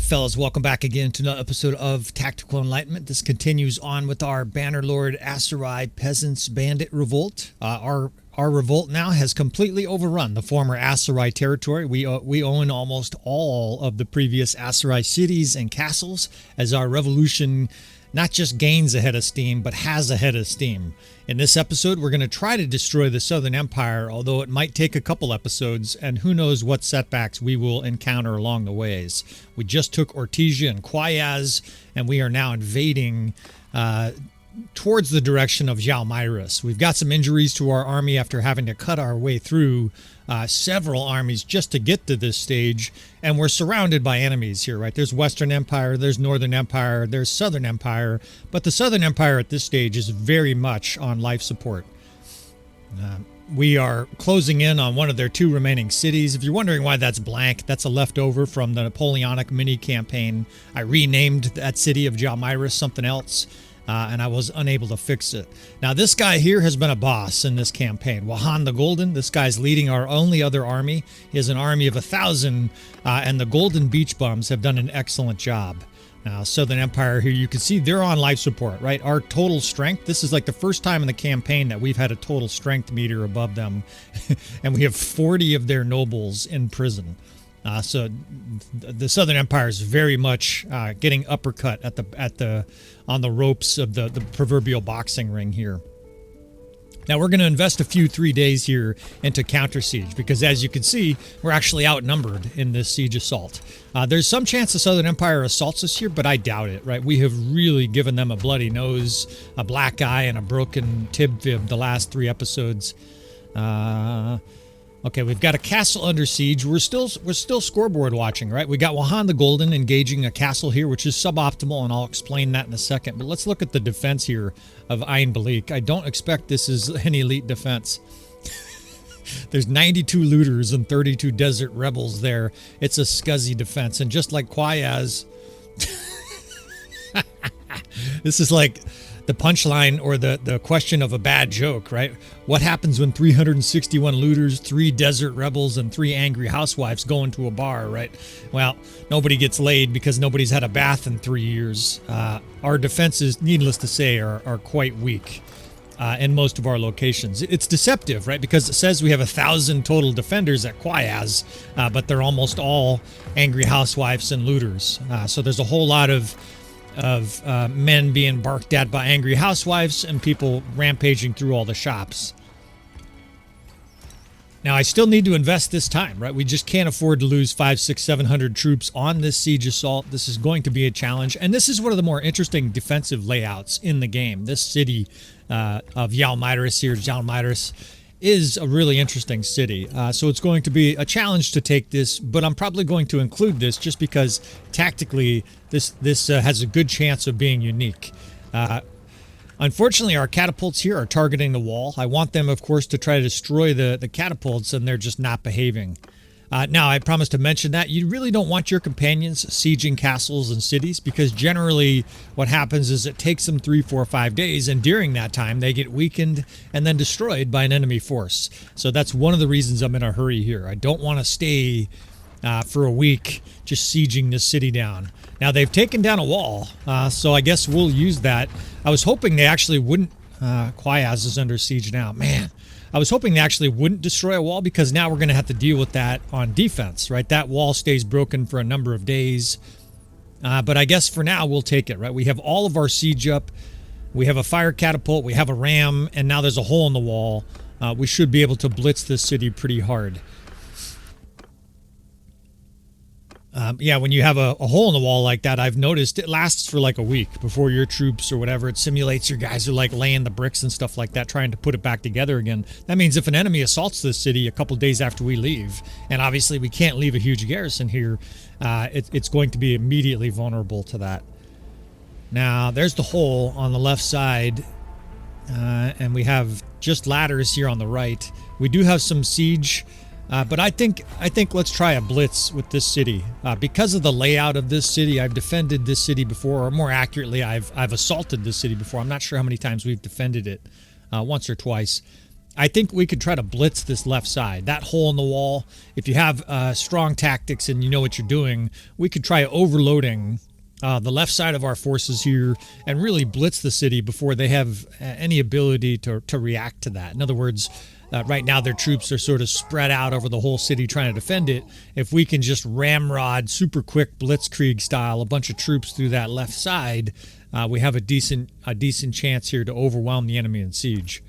fellas, welcome back again to another episode of Tactical Enlightenment. This continues on with our Bannerlord Aserai Peasants Bandit Revolt. Our revolt now has completely overrun the former Aserai territory. We own almost all of the previous Aserai cities and castles, as our revolution not just gains a head of steam, but has a head of steam. In this episode, we're going to try to destroy the Southern Empire, although it might take a couple episodes, and who knows what setbacks we will encounter along the ways. We just took Ortesia and Quayaz, and we are now invading towards the direction of Jalmyrus. We've got some injuries to our army after having to cut our way through several armies just to get to this stage, and we're surrounded by enemies here, right? There's Western Empire, there's Northern Empire, there's Southern Empire, but the Southern Empire at this stage is very much on life support. We are closing in on one of their two remaining cities. If you're wondering why that's blank, that's a leftover from the Napoleonic mini-campaign. I renamed that city of Jalmyrus something else, and I was unable to fix it. Now, this guy here has been a boss in this campaign. Wahan the Golden, this guy's leading our only other army. He has an army of 1,000, and the Golden Beach Bums have done an excellent job. Now, Southern Empire here, you can see they're on life support, right? Our total strength, this is like the first time in the campaign that we've had a total strength meter above them, and we have 40 of their nobles in prison. So the Southern Empire is very much getting uppercut on the ropes of the proverbial boxing ring here. Now we're going to invest a few 3 days here into counter siege because, as you can see, we're actually outnumbered in this siege assault. There's some chance the Southern Empire assaults us here, but I doubt it, right? We have really given them a bloody nose, a black eye, and a broken tib-fib the last 3 episodes. Okay, we've got a castle under siege. We're still scoreboard watching, right? We got Wahan the Golden engaging a castle here, which is suboptimal, and I'll explain that in a second. But let's look at the defense here of Ain Balik. I don't expect this is any elite defense. There's 92 looters and 32 desert rebels there. It's a scuzzy defense, and just like Quayaz, this is like the punchline or the question of a bad joke, right? What happens when 361 looters, 3 desert rebels, and 3 angry housewives go into a bar, right? Well, nobody gets laid because nobody's had a bath in 3 years. Our defenses, needless to say, are quite weak in most of our locations. It's deceptive, right? Because it says we have 1,000 total defenders at Quayaz, but they're almost all angry housewives and looters. So there's a whole lot of men being barked at by angry housewives and people rampaging through all the shops. Now, I still need to invest this time, right? We just can't afford to lose 500, 600, 700 troops on this siege assault. This is going to be a challenge, and this is one of the more interesting defensive layouts in the game. This city of Jalmyrus here, Jalmyrus, is a really interesting city. So it's going to be a challenge to take this, but I'm probably going to include this just because tactically this has a good chance of being unique. Unfortunately, our catapults here are targeting the wall. I want them, of course, to try to destroy the catapults, and they're just not behaving. Now, I promised to mention that you really don't want your companions sieging castles and cities because generally what happens is it takes them 3, 4, 5 days, and during that time they get weakened and then destroyed by an enemy force. So that's one of the reasons I'm in a hurry here. I don't want to stay for a week just sieging this city down. Now, they've taken down a wall, so I guess we'll use that. I was hoping they actually wouldn't. Quayaz is under siege now. Man, I was hoping they actually wouldn't destroy a wall because now we're going to have to deal with that on defense, right? That wall stays broken for a number of days. But I guess for now we'll take it, right? We have all of our siege up. We have a fire catapult. We have a ram. And now there's a hole in the wall. We should be able to blitz this city pretty hard. Yeah, when you have a hole in the wall like that, I've noticed it lasts for like a week before your troops or whatever. It simulates your guys are like laying the bricks and stuff like that, trying to put it back together again. That means if an enemy assaults this city a couple days after we leave, and obviously we can't leave a huge garrison here, it's going to be immediately vulnerable to that. Now, there's the hole on the left side, and we have just ladders here on the right. We do have some siege. But I think let's try a blitz with this city. Because of the layout of this city, I've defended this city before, or more accurately, I've assaulted this city before. I'm not sure how many times we've defended it, once or twice. I think we could try to blitz this left side. That hole in the wall, if you have strong tactics and you know what you're doing, we could try overloading the left side of our forces here and really blitz the city before they have any ability to react to that. In other words, right now their troops are sort of spread out over the whole city trying to defend it. If we can just ramrod, super quick blitzkrieg style, a bunch of troops through that left side, we have a decent chance here to overwhelm the enemy in siege.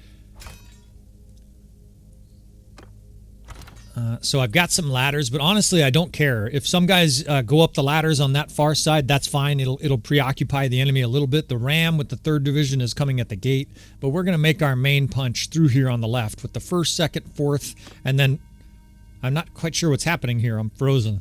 So I've got some ladders, but honestly, I don't care. If some guys go up the ladders on that far side, that's fine. It'll preoccupy the enemy a little bit. The ram with the 3rd Division is coming at the gate, but we're going to make our main punch through here on the left with the 1st, 2nd, 4th, and then I'm not quite sure what's happening here. I'm frozen.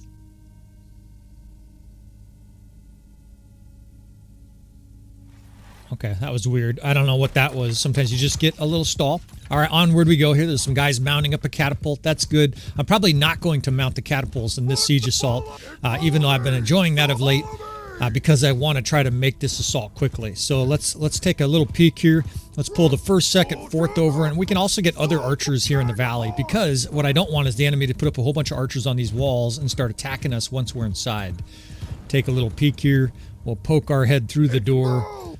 Okay, that was weird. I don't know what that was. Sometimes you just get a little stall. All right, onward we go here. There's some guys mounting up a catapult. That's good. I'm probably not going to mount the catapults in this siege assault, even though I've been enjoying that of late, because I want to try to make this assault quickly. So let's take a little peek here. Let's pull the 1st, 2nd, 4th over, and we can also get other archers here in the valley, because what I don't want is the enemy to put up a whole bunch of archers on these walls and start attacking us once we're inside. Take a little peek here. We'll poke our head through the door.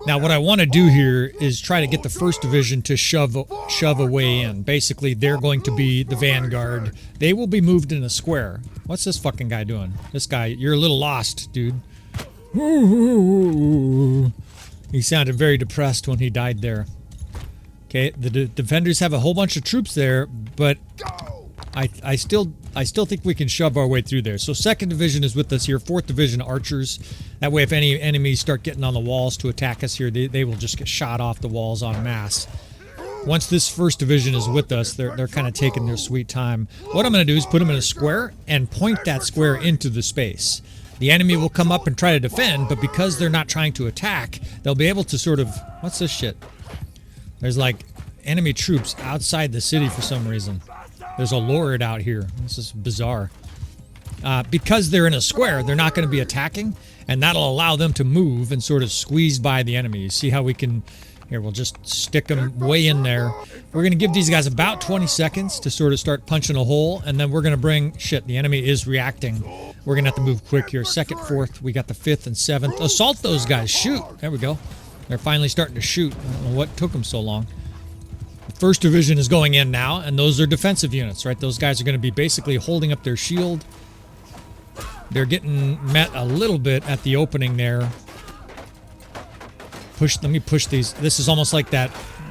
Now, what I want to do here is try to get the 1st Division to shove a way in. Basically, they're going to be the vanguard. They will be moved in a square. What's this fucking guy doing? This guy, you're a little lost, dude. He sounded very depressed when he died there. Okay, the defenders have a whole bunch of troops there, but I still think we can shove our way through there. So 2nd Division is with us here. 4th Division archers. That way, if any enemies start getting on the walls to attack us here, they will just get shot off the walls en masse. Once this 1st Division is with us, they're kind of taking their sweet time. What I'm going to do is put them in a square and point that square into the space. The enemy will come up and try to defend, but because they're not trying to attack, they'll be able to sort of... What's this shit? There's like enemy troops outside the city for some reason. There's a lord out here. This is bizarre. Because they're in a square, they're not going to be attacking, and that'll allow them to move and sort of squeeze by the enemy. You see how we can... Here, we'll just stick them way in there. We're going to give these guys about 20 seconds to sort of start punching a hole, and then we're going to bring... Shit, the enemy is reacting. We're going to have to move quick here. 2nd, 4th, we got the 5th and 7th. Assault those guys. Shoot. There we go. They're finally starting to shoot. I don't know what took them so long. 1st Division is going in now, and those are defensive units, right? Those guys are going to be basically holding up their shield. They're getting met a little bit at the opening there. Let me push these. This is almost like that,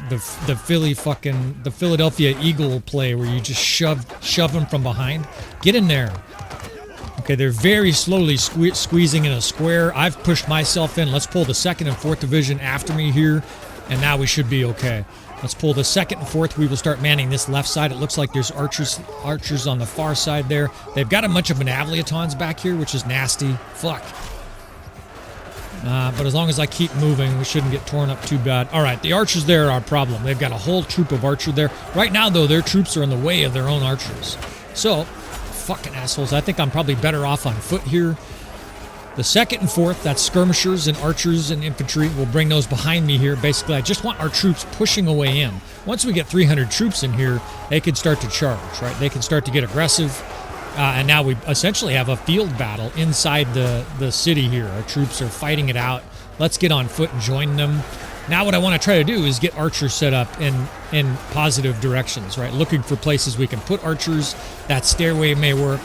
the Philadelphia Eagle play where you just shove them from behind. Get in there. Okay, they're very slowly squeezing in a square. I've pushed myself in. Let's pull the 2nd and 4th Division after me here, and now we should be okay. Let's pull the 2nd and 4th. We will start manning this left side. It looks like there's archers on the far side there. They've got a bunch of Manavliatons back here, which is nasty. Fuck. But as long as I keep moving, we shouldn't get torn up too bad. All right, the archers there are our problem. They've got a whole troop of archers there. Right now, though, their troops are in the way of their own archers. So, fucking assholes. I think I'm probably better off on foot here. The 2nd and 4th, that's skirmishers and archers and infantry. We'll bring those behind me here. Basically, I just want our troops pushing away in. Once we get 300 troops in here, they can start to charge, right? They can start to get aggressive. And now we essentially have a field battle inside the city here. Our troops are fighting it out. Let's get on foot and join them. Now what I want to try to do is get archers set up in positive directions, right? Looking for places we can put archers. That stairway may work.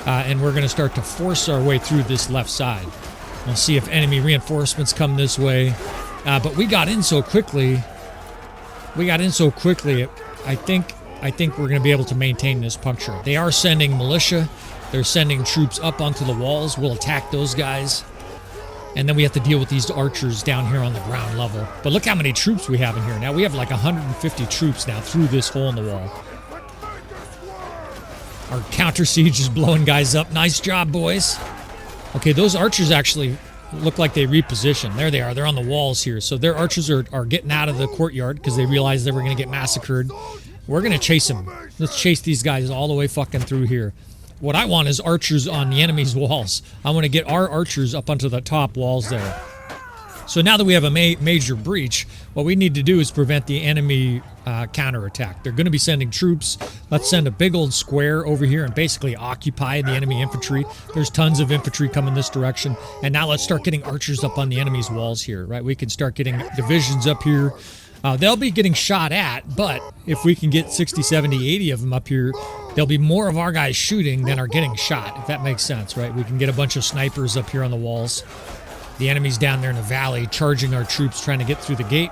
And we're going to start to force our way through this left side. We'll see if enemy reinforcements come this way. But we got in so quickly. I think we're going to be able to maintain this puncture. They are sending militia. They're sending troops up onto the walls. We'll attack those guys. And then we have to deal with these archers down here on the ground level. But look how many troops we have in here. Now we have like 150 troops now through this hole in the wall. Our counter siege is blowing guys up. Nice job, boys. Okay, those archers actually look like they reposition. There they are. They're on the walls here. So their archers are getting out of the courtyard because they realized they were going to get massacred. We're going to chase them. Let's chase these guys all the way fucking through here. What I want is archers on the enemy's walls. I want to get our archers up onto the top walls there. So now that we have a major breach, what we need to do is prevent the enemy counterattack. They're going to be sending troops. Let's send a big old square over here and basically occupy the enemy infantry. There's tons of infantry coming this direction. And now let's start getting archers up on the enemy's walls here, right? We can start getting divisions up here. They'll be getting shot at, but if we can get 60, 70, 80 of them up here, there'll be more of our guys shooting than are getting shot, if that makes sense, right? We can get a bunch of snipers up here on the walls. The enemy's down there in the valley charging our troops, trying to get through the gate.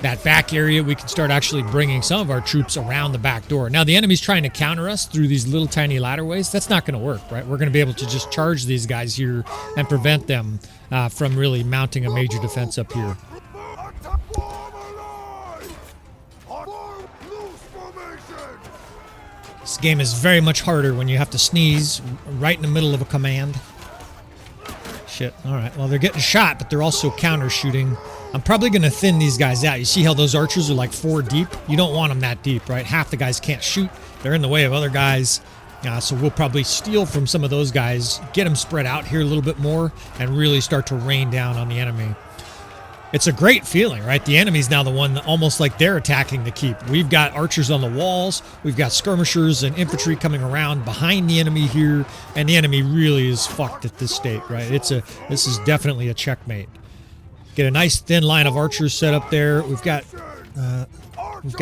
That back area, we can start actually bringing some of our troops around the back door. Now, the enemy's trying to counter us through these little tiny ladderways. That's not going to work, right? We're going to be able to just charge these guys here and prevent them from really mounting a major defense up here. This game is very much harder when you have to sneeze right in the middle of a command. Shit. All right. Well, they're getting shot, but they're also counter shooting. I'm probably going to thin these guys out. You see how those archers are like 4 deep? You don't want them that deep, right? Half the guys can't shoot. They're in the way of other guys. So we'll probably steal from some of those guys, get them spread out here a little bit more, and really start to rain down on the enemy. It's a great feeling, right? The enemy's now the one that almost like they're attacking the keep. We've got archers on the walls. We've got skirmishers and infantry coming around behind the enemy here, and the enemy really is fucked at this state, right? This is definitely a checkmate. Get a nice thin line of archers set up there. We've got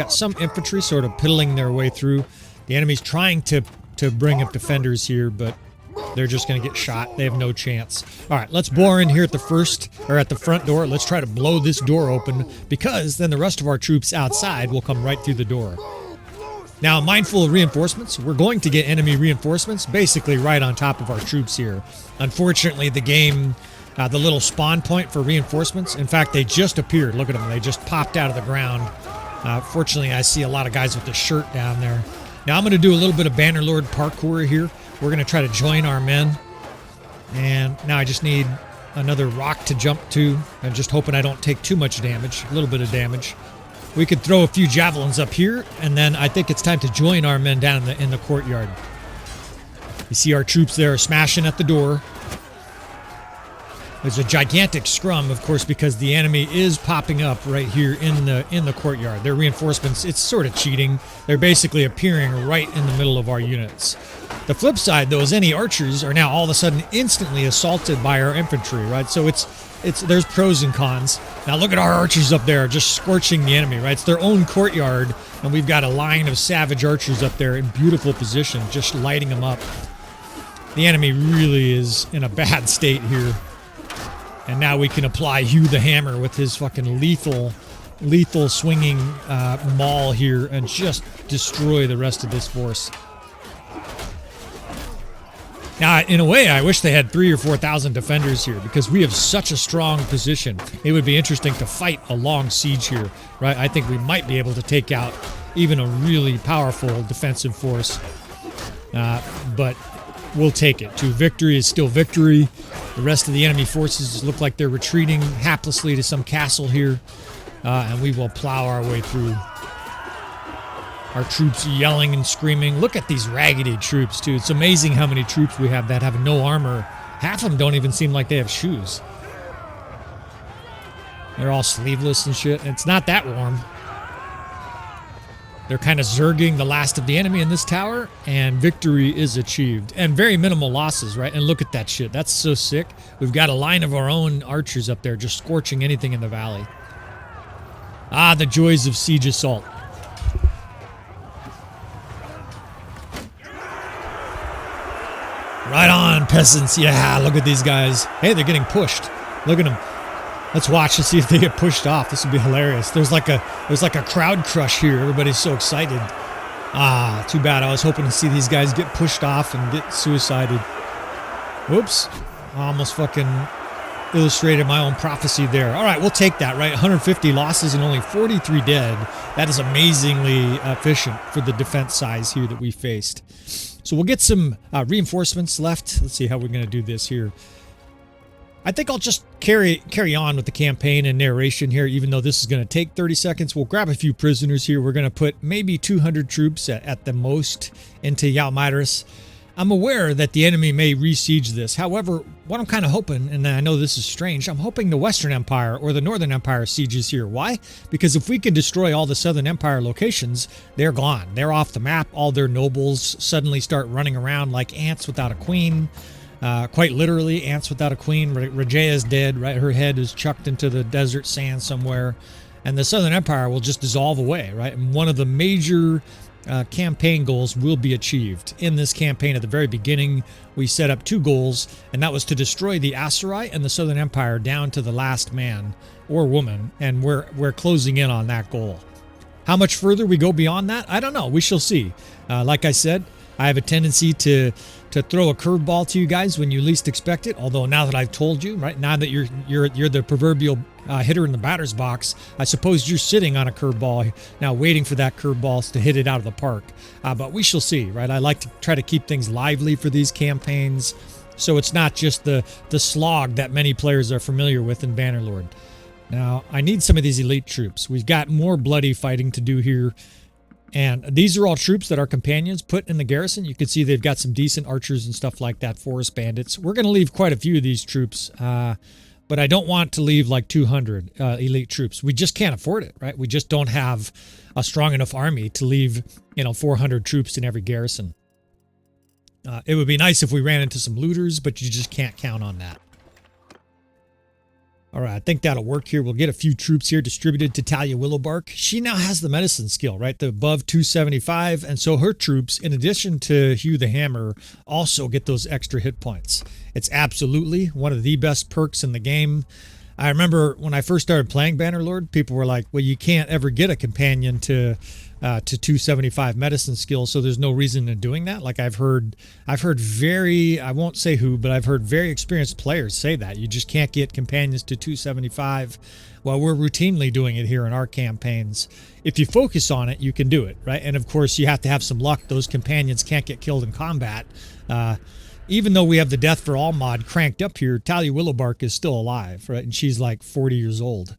some infantry sort of piddling their way through. The enemy's trying to bring up defenders here, but they're just going to get shot. They have no chance. All right, let's bore in here at the front door. Let's try to blow this door open, because then the rest of our troops outside will come right through the door. Now, mindful of reinforcements, we're going to get enemy reinforcements basically right on top of our troops here. Unfortunately, the game, the little spawn point for reinforcements, in fact, they just appeared. Look at them. They just popped out of the ground. Fortunately, I see a lot of guys with the shirt down there. Now, I'm going to do a little bit of Bannerlord parkour here. We're going to try to join our men. And now I just need another rock to jump to. I'm just hoping I don't take too much damage. A little bit of damage. We could throw a few javelins up here, and then I think it's time to join our men down in the courtyard. You see our troops there smashing at the door. There's a gigantic scrum, of course, because the enemy is popping up right here in the courtyard. Their reinforcements, it's sort of cheating. They're basically appearing right in the middle of our units. The flip side, though, is any archers are now all of a sudden instantly assaulted by our infantry, right? So there's pros and cons. Now look at our archers up there just scorching the enemy, right? It's their own courtyard, and we've got a line of savage archers up there in beautiful position, just lighting them up. The enemy really is in a bad state here. And now we can apply Hugh the Hammer with his fucking lethal swinging maul here and just destroy the rest of this force. Now, in a way, I wish they had 3,000 or 4,000 defenders here, because we have such a strong position. It would be interesting to fight a long siege here, right? I think we might be able to take out even a really powerful defensive force. But we'll take it. Victory is still victory. The rest of the enemy forces look like they're retreating haplessly to some castle here. And we will plow our way through. Our troops yelling and screaming. Look at these raggedy troops, too. It's amazing how many troops we have that have no armor. Half of them don't even seem like they have shoes. They're all sleeveless and shit. It's not that warm. They're kind of zerging the last of the enemy in this tower, and victory is achieved. And very minimal losses, right? And look at that shit. That's so sick. We've got a line of our own archers up there just scorching anything in the valley. Ah, the joys of siege assault. Right on, peasants. Yeah, look at these guys. Hey, they're getting pushed. Look at them. Let's watch and see if they get pushed off. This would be hilarious. There's like a crowd crush here. Everybody's so excited. Ah, too bad. I was hoping to see these guys get pushed off and get suicided. Whoops. I almost fucking illustrated my own prophecy there. All right, we'll take that, right? 150 losses and only 43 dead. That is amazingly efficient for the defense size here that we faced. So we'll get some reinforcements left. Let's see how we're going to do this here. I think I'll just carry on with the campaign and narration here, even though this is going to take 30 seconds. We'll grab a few prisoners here. We're going to put maybe 200 troops at the most into Yalmaidris. I'm aware that the enemy may re-siege this. However, what I'm kind of hoping, and I know this is strange, I'm hoping the Western Empire or the Northern Empire sieges here. Why? Because if we can destroy all the Southern Empire locations, they're gone. They're off the map. All their nobles suddenly start running around like ants without a queen. Quite literally, ants without a queen. Rajaya is dead, right? Her head is chucked into the desert sand somewhere. And the Southern Empire will just dissolve away, right? And one of the major campaign goals will be achieved. In this campaign at the very beginning, we set up 2 goals, and that was to destroy the Aserai and the Southern Empire down to the last man or woman, and we're closing in on that goal. How much further we go beyond that, I don't know. We shall see. Like I said, I have a tendency to throw a curveball to you guys when you least expect it. Although now that I've told you, right now that you're the proverbial hitter in the batter's box, I suppose you're sitting on a curveball now, waiting for that curveball to hit it out of the park. But we shall see, right? I like to try to keep things lively for these campaigns, so it's not just the slog that many players are familiar with in Bannerlord. Now, I need some of these elite troops. We've got more bloody fighting to do here. And these are all troops that our companions put in the garrison. You can see they've got some decent archers and stuff like that, forest bandits. We're going to leave quite a few of these troops, but I don't want to leave like 200 elite troops. We just can't afford it, right? We just don't have a strong enough army to leave, 400 troops in every garrison. It would be nice if we ran into some looters, but you just can't count on that. All right, I think that'll work here. We'll get a few troops here distributed to Talia Willowbark. She now has the medicine skill, right? The above 275. And so her troops, in addition to Hugh the Hammer, also get those extra hit points. It's absolutely one of the best perks in the game. I remember when I first started playing Bannerlord, people were like, well, you can't ever get a companion to 275 medicine skill, so there's no reason in doing that. Like I've heard very, I won't say who, but I've heard very experienced players say that you just can't get companions to 275. Well, we're routinely doing it here in our campaigns. If you focus on it, you can do it, right? And of course, you have to have some luck. Those companions can't get killed in combat. Even though we have the Death for All mod cranked up here, Talia Willowbark is still alive, right? And she's like 40 years old.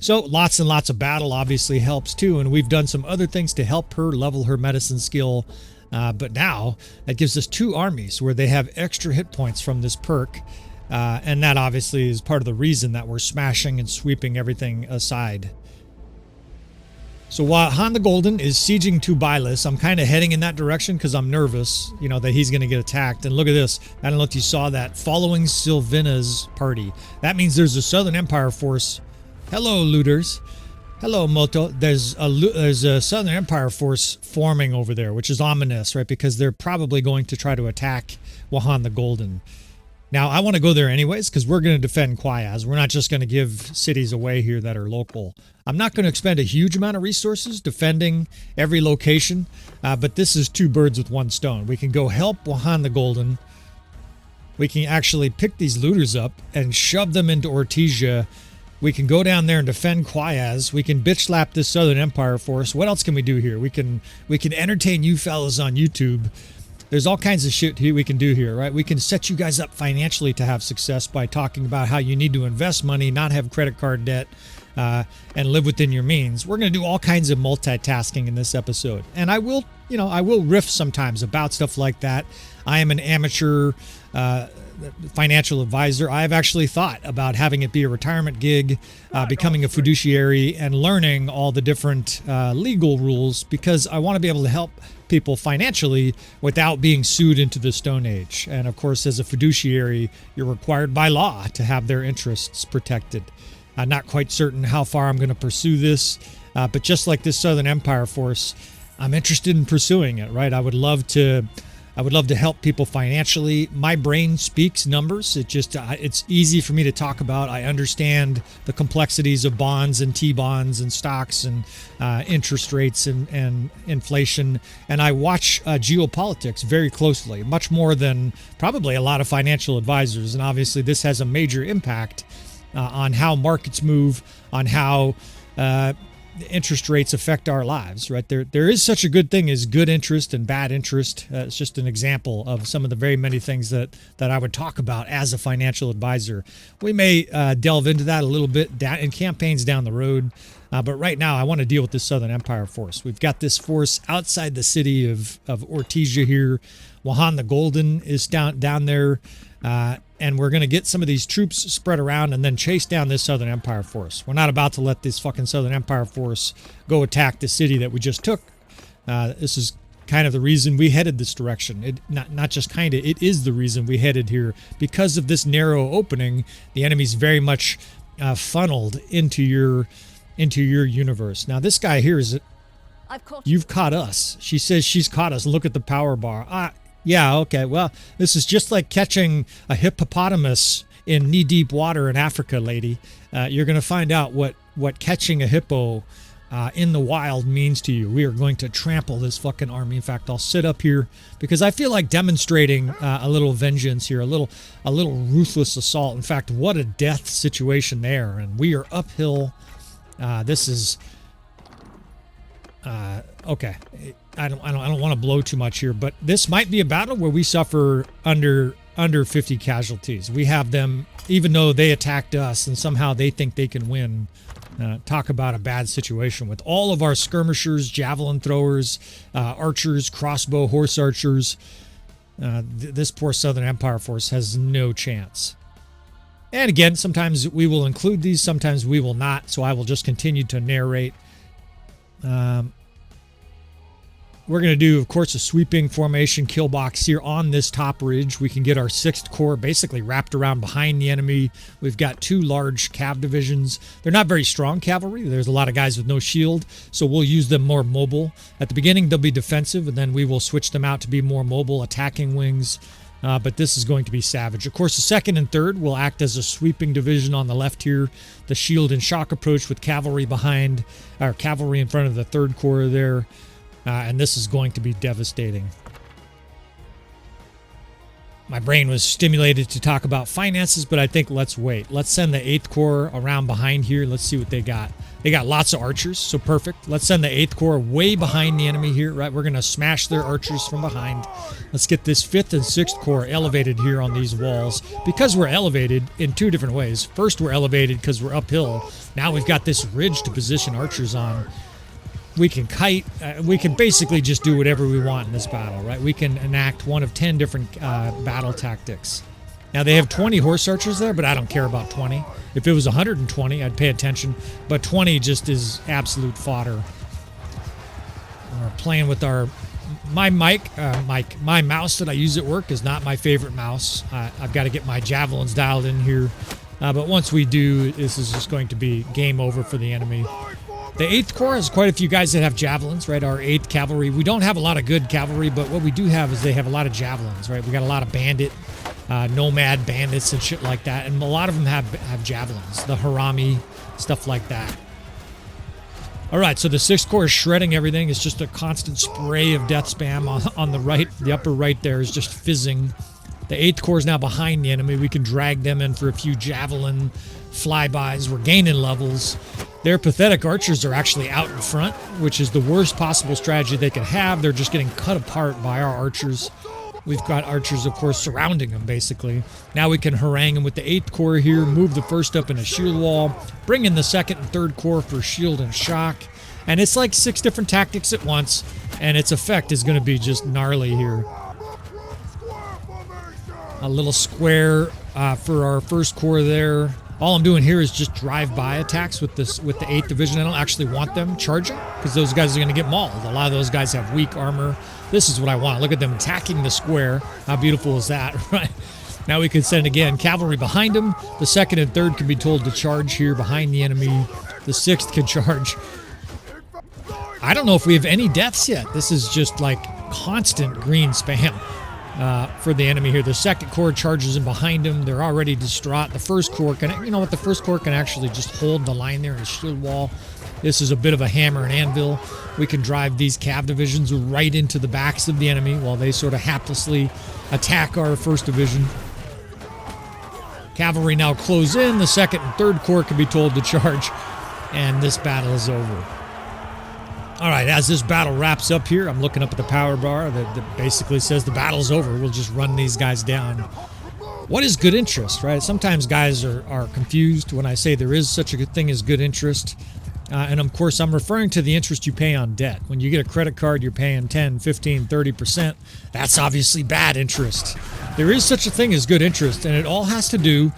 So lots and lots of battle obviously helps too, and we've done some other things to help her level her medicine skill. But now that gives us 2 armies where they have extra hit points from this perk, and that obviously is part of the reason that we're smashing and sweeping everything aside. So while Han the Golden is sieging to Bylus, I'm kind of heading in that direction because I'm nervous, that he's going to get attacked. And look at this. I don't know if you saw that. Following Sylvina's party. That means there's a Southern Empire force. Hello, looters. Hello, Moto. There's a Southern Empire force forming over there, which is ominous, right? Because they're probably going to try to attack Wahan the Golden. Now, I want to go there anyways because we're going to defend Quayaz. We're not just going to give cities away here that are local. I'm not going to expend a huge amount of resources defending every location, but this is 2 birds with 1 stone. We can go help Wahan the Golden. We can actually pick these looters up and shove them into Ortesia. We can go down there and defend Quayaz. We can bitch slap this Southern Empire force. What else can we do here? We can entertain you fellas on YouTube. There's all kinds of shit we can do here, right? We can set you guys up financially to have success by talking about how you need to invest money, not have credit card debt, and live within your means. We're going to do all kinds of multitasking in this episode. And I will riff sometimes about stuff like that. I am an amateur financial advisor. I've actually thought about having it be a retirement gig, becoming a fiduciary, and learning all the different legal rules because I want to be able to help people financially without being sued into the Stone Age. And of course, as a fiduciary, you're required by law to have their interests protected. I'm not quite certain how far I'm going to pursue this, but just like this Southern Empire force, I'm interested in pursuing it, right? I would love to help people financially. My brain speaks numbers. It's easy for me to talk about. I understand the complexities of bonds and T-bonds and stocks and interest rates and inflation. And I watch geopolitics very closely, much more than probably a lot of financial advisors. And obviously this has a major impact on how markets move, on how interest rates affect our lives, right? There is such a good thing as good interest and bad interest. It's just an example of some of the very many things that I would talk about as a financial advisor. We may delve into that a little bit in campaigns down the road, but right now I want to deal with this Southern Empire force. We've got this force outside the city of Ortesia here. Wahan the Golden is down there. And we're going to get some of these troops spread around and then chase down this Southern Empire force. We're not about to let this fucking Southern Empire force go attack the city that we just took. This is kind of the reason we headed this direction. Not just kind of, it is the reason we headed here. Because of this narrow opening, the enemy's very much funneled into your universe. Now this guy here is, you've caught us. She says she's caught us. Look at the power bar. Yeah, okay. Well, this is just like catching a hippopotamus in knee-deep water in Africa, lady. You're going to find out what catching a hippo in the wild means to you. We are going to trample this fucking army. In fact, I'll sit up here because I feel like demonstrating a little vengeance here, a little ruthless assault. In fact, what a death situation there. And we are uphill. This is... okay. I don't want to blow too much here, but this might be a battle where we suffer under 50 casualties. We have them, even though they attacked us and somehow they think they can win. Talk about a bad situation with all of our skirmishers, javelin throwers, archers, crossbow, horse archers. This poor Southern Empire force has no chance. And again, sometimes we will include these, sometimes we will not, so I will just continue to narrate. We're going to do, of course, a sweeping formation kill box here on this top ridge. We can get our 6th Corps basically wrapped around behind the enemy. We've got 2 large cav divisions. They're not very strong cavalry. There's a lot of guys with no shield, so we'll use them more mobile. At the beginning, they'll be defensive, and then we will switch them out to be more mobile, attacking wings. But this is going to be savage. Of course, the 2nd and 3rd will act as a sweeping division on the left here. The shield and shock approach with cavalry behind, or cavalry in front of the 3rd Corps there. And this is going to be devastating. My brain was stimulated to talk about finances, but I think let's wait. Let's send the 8th Corps around behind here. Let's see what they got. They got lots of archers, so perfect. Let's send the 8th Corps way behind the enemy here, right? We're going to smash their archers from behind. Let's get this 5th and 6th Corps elevated here on these walls, because we're elevated in 2 different ways. First, we're elevated because we're uphill. Now we've got this ridge to position archers on. We can kite. We can basically just do whatever we want in this battle, right? We can enact one of 10 different battle tactics. Now, they have 20 horse archers there, but I don't care about 20. If it was 120, I'd pay attention. But 20 just is absolute fodder. We're playing with my my mouse that I use at work is not my favorite mouse. I've got to get my javelins dialed in here. But once we do, this is just going to be game over for the enemy. The 8th Corps has quite a few guys that have javelins, right? Our 8th Cavalry. We don't have a lot of good cavalry, but what we do have is they have a lot of javelins, right? We got a lot of bandit, nomad bandits and shit like that, and a lot of them have javelins. The Harami, stuff like that. All right, so the 6th Corps is shredding everything. It's just a constant spray of death spam on the right. The upper right there is just fizzing. The 8th Corps is now behind the enemy. We can drag them in for a few javelin flybys. We're gaining levels. Their pathetic archers are actually out in front, which is the worst possible strategy they could have. They're just getting cut apart by our archers. We've got archers, of course, surrounding them, basically. Now we can harangue them with the 8th Corps here, move the 1st up in a shield wall, bring in the 2nd and 3rd Corps for shield and shock. And it's like 6 different tactics at once, and its effect is going to be just gnarly here. A little square for our 1st Corps there. All I'm doing here is just drive-by attacks with the 8th Division. I don't actually want them charging because those guys are going to get mauled. A lot of those guys have weak armor. This is what I want. Look at them attacking the square. How beautiful is that, right? Now we can send, again, cavalry behind them. The 2nd and 3rd can be told to charge here behind the enemy. The 6th can charge. I don't know if we have any deaths yet. This is just like constant green spam. For the enemy here. The 2nd Corps charges in behind them. They're already distraught. The 1st Corps can, you know what, the 1st Corps can actually just hold the line there in a shield wall. This is a bit of a hammer and anvil. We can drive these cav divisions right into the backs of the enemy while they sort of haplessly attack our 1st Division. Cavalry now close in. The 2nd and 3rd Corps can be told to charge. And this battle is over. All right, as this battle wraps up here, I'm looking up at the power bar that basically says the battle's over. We'll just run these guys down. What is good interest, right? Sometimes guys are confused when I say there is such a good thing as good interest. And of course, I'm referring to the interest you pay on debt. When you get a credit card, you're paying 10, 15, 30%. That's obviously bad interest. There is such a thing as good interest, and it all has to do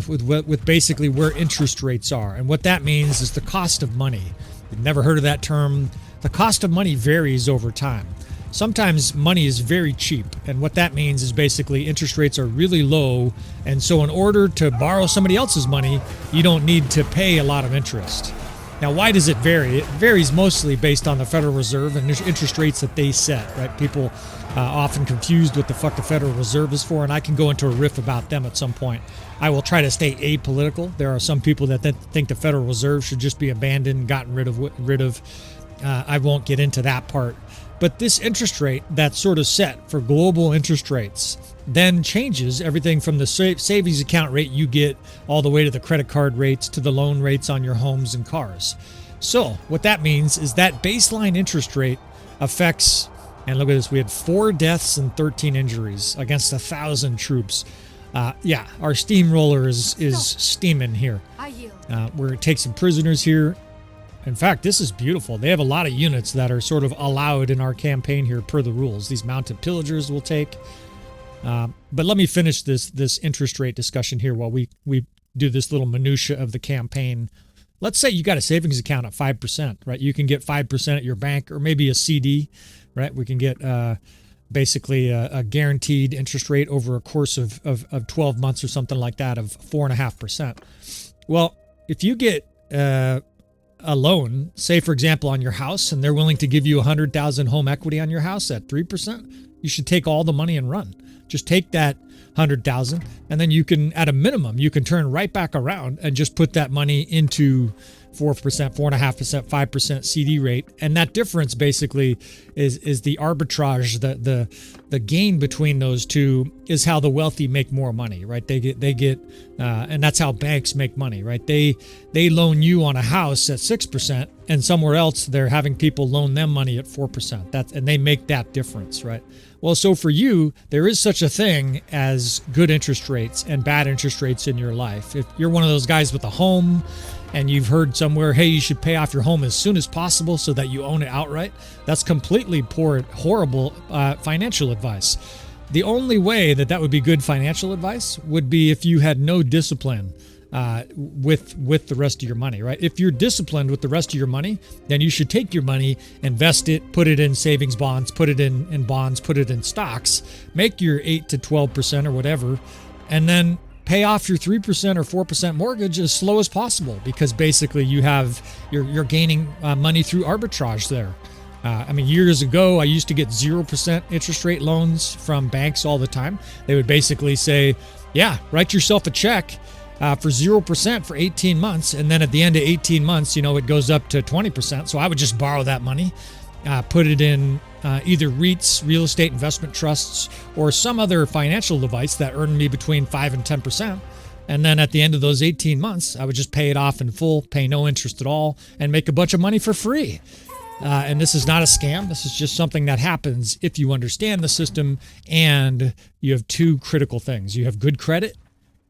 with basically where interest rates are. And what that means is the cost of money. You've never heard of that term. The cost of money varies over time. Sometimes money is very cheap, and what that means is basically interest rates are really low, and so in order to borrow somebody else's money, you don't need to pay a lot of interest. Now, why does it vary? It varies mostly based on the Federal Reserve and interest rates that they set, right? People often confused what the fuck the Federal Reserve is for, and I can go into a riff about them at some point. I will try to stay apolitical. There are some people that think the Federal Reserve should just be abandoned, gotten rid of. I won't get into that part. But this interest rate that's sort of set for global interest rates then changes everything from the savings account rate you get all the way to the credit card rates to the loan rates on your homes and cars. So what that means is that baseline interest rate affects, and look at this, we had 4 deaths and 13 injuries against 1,000 troops. Yeah, our steamroller is steaming here. We're going to take some prisoners here. In fact, this is beautiful. They have a lot of units that are sort of allowed in our campaign here per the rules. These mounted pillagers will take. But let me finish this interest rate discussion here while we do this little minutia of the campaign. Let's say you got a savings account at 5%, right? You can get 5% at your bank, or maybe a CD, right? We can get basically a guaranteed interest rate over a course of 12 months or something like that of 4.5%. Well, if you get a loan, say for example on your house, and they're willing to give you 100,000 home equity on your house at 3%, you should take all the money and run. Just take that 100,000, and then you can, at a minimum, you can turn right back around and just put that money into 4%, 4.5%, 5% CD rate, and that difference basically is the arbitrage. The gain between those two is how the wealthy make more money, right? They get, and that's how banks make money, right? They loan you on a house at 6%, and somewhere else they're having people loan them money at 4%. And they make that difference, right? Well, so for you, there is such a thing as good interest rates and bad interest rates in your life. If you're one of those guys with a home and you've heard somewhere, hey, you should pay off your home as soon as possible so that you own it outright, that's completely horrible financial advice. The only way that would be good financial advice would be if you had no discipline with the rest of your money, right? If you're disciplined with the rest of your money, then you should take your money, invest it, put it in savings bonds, put it in bonds, put it in stocks, make your 8 to 12% or whatever, and then pay off your 3% or 4% mortgage as slow as possible, because basically you're gaining money through arbitrage there. I mean, years ago, I used to get 0% interest rate loans from banks all the time. They would basically say, yeah, write yourself a check for 0% for 18 months. And then at the end of 18 months, it goes up to 20%. So I would just borrow that money, put it in either REITs, real estate investment trusts, or some other financial device that earned me between 5 and 10%. And then at the end of those 18 months, I would just pay it off in full, pay no interest at all, and make a bunch of money for free. And this is not a scam. This is just something that happens if you understand the system, and you have 2 critical things. You have good credit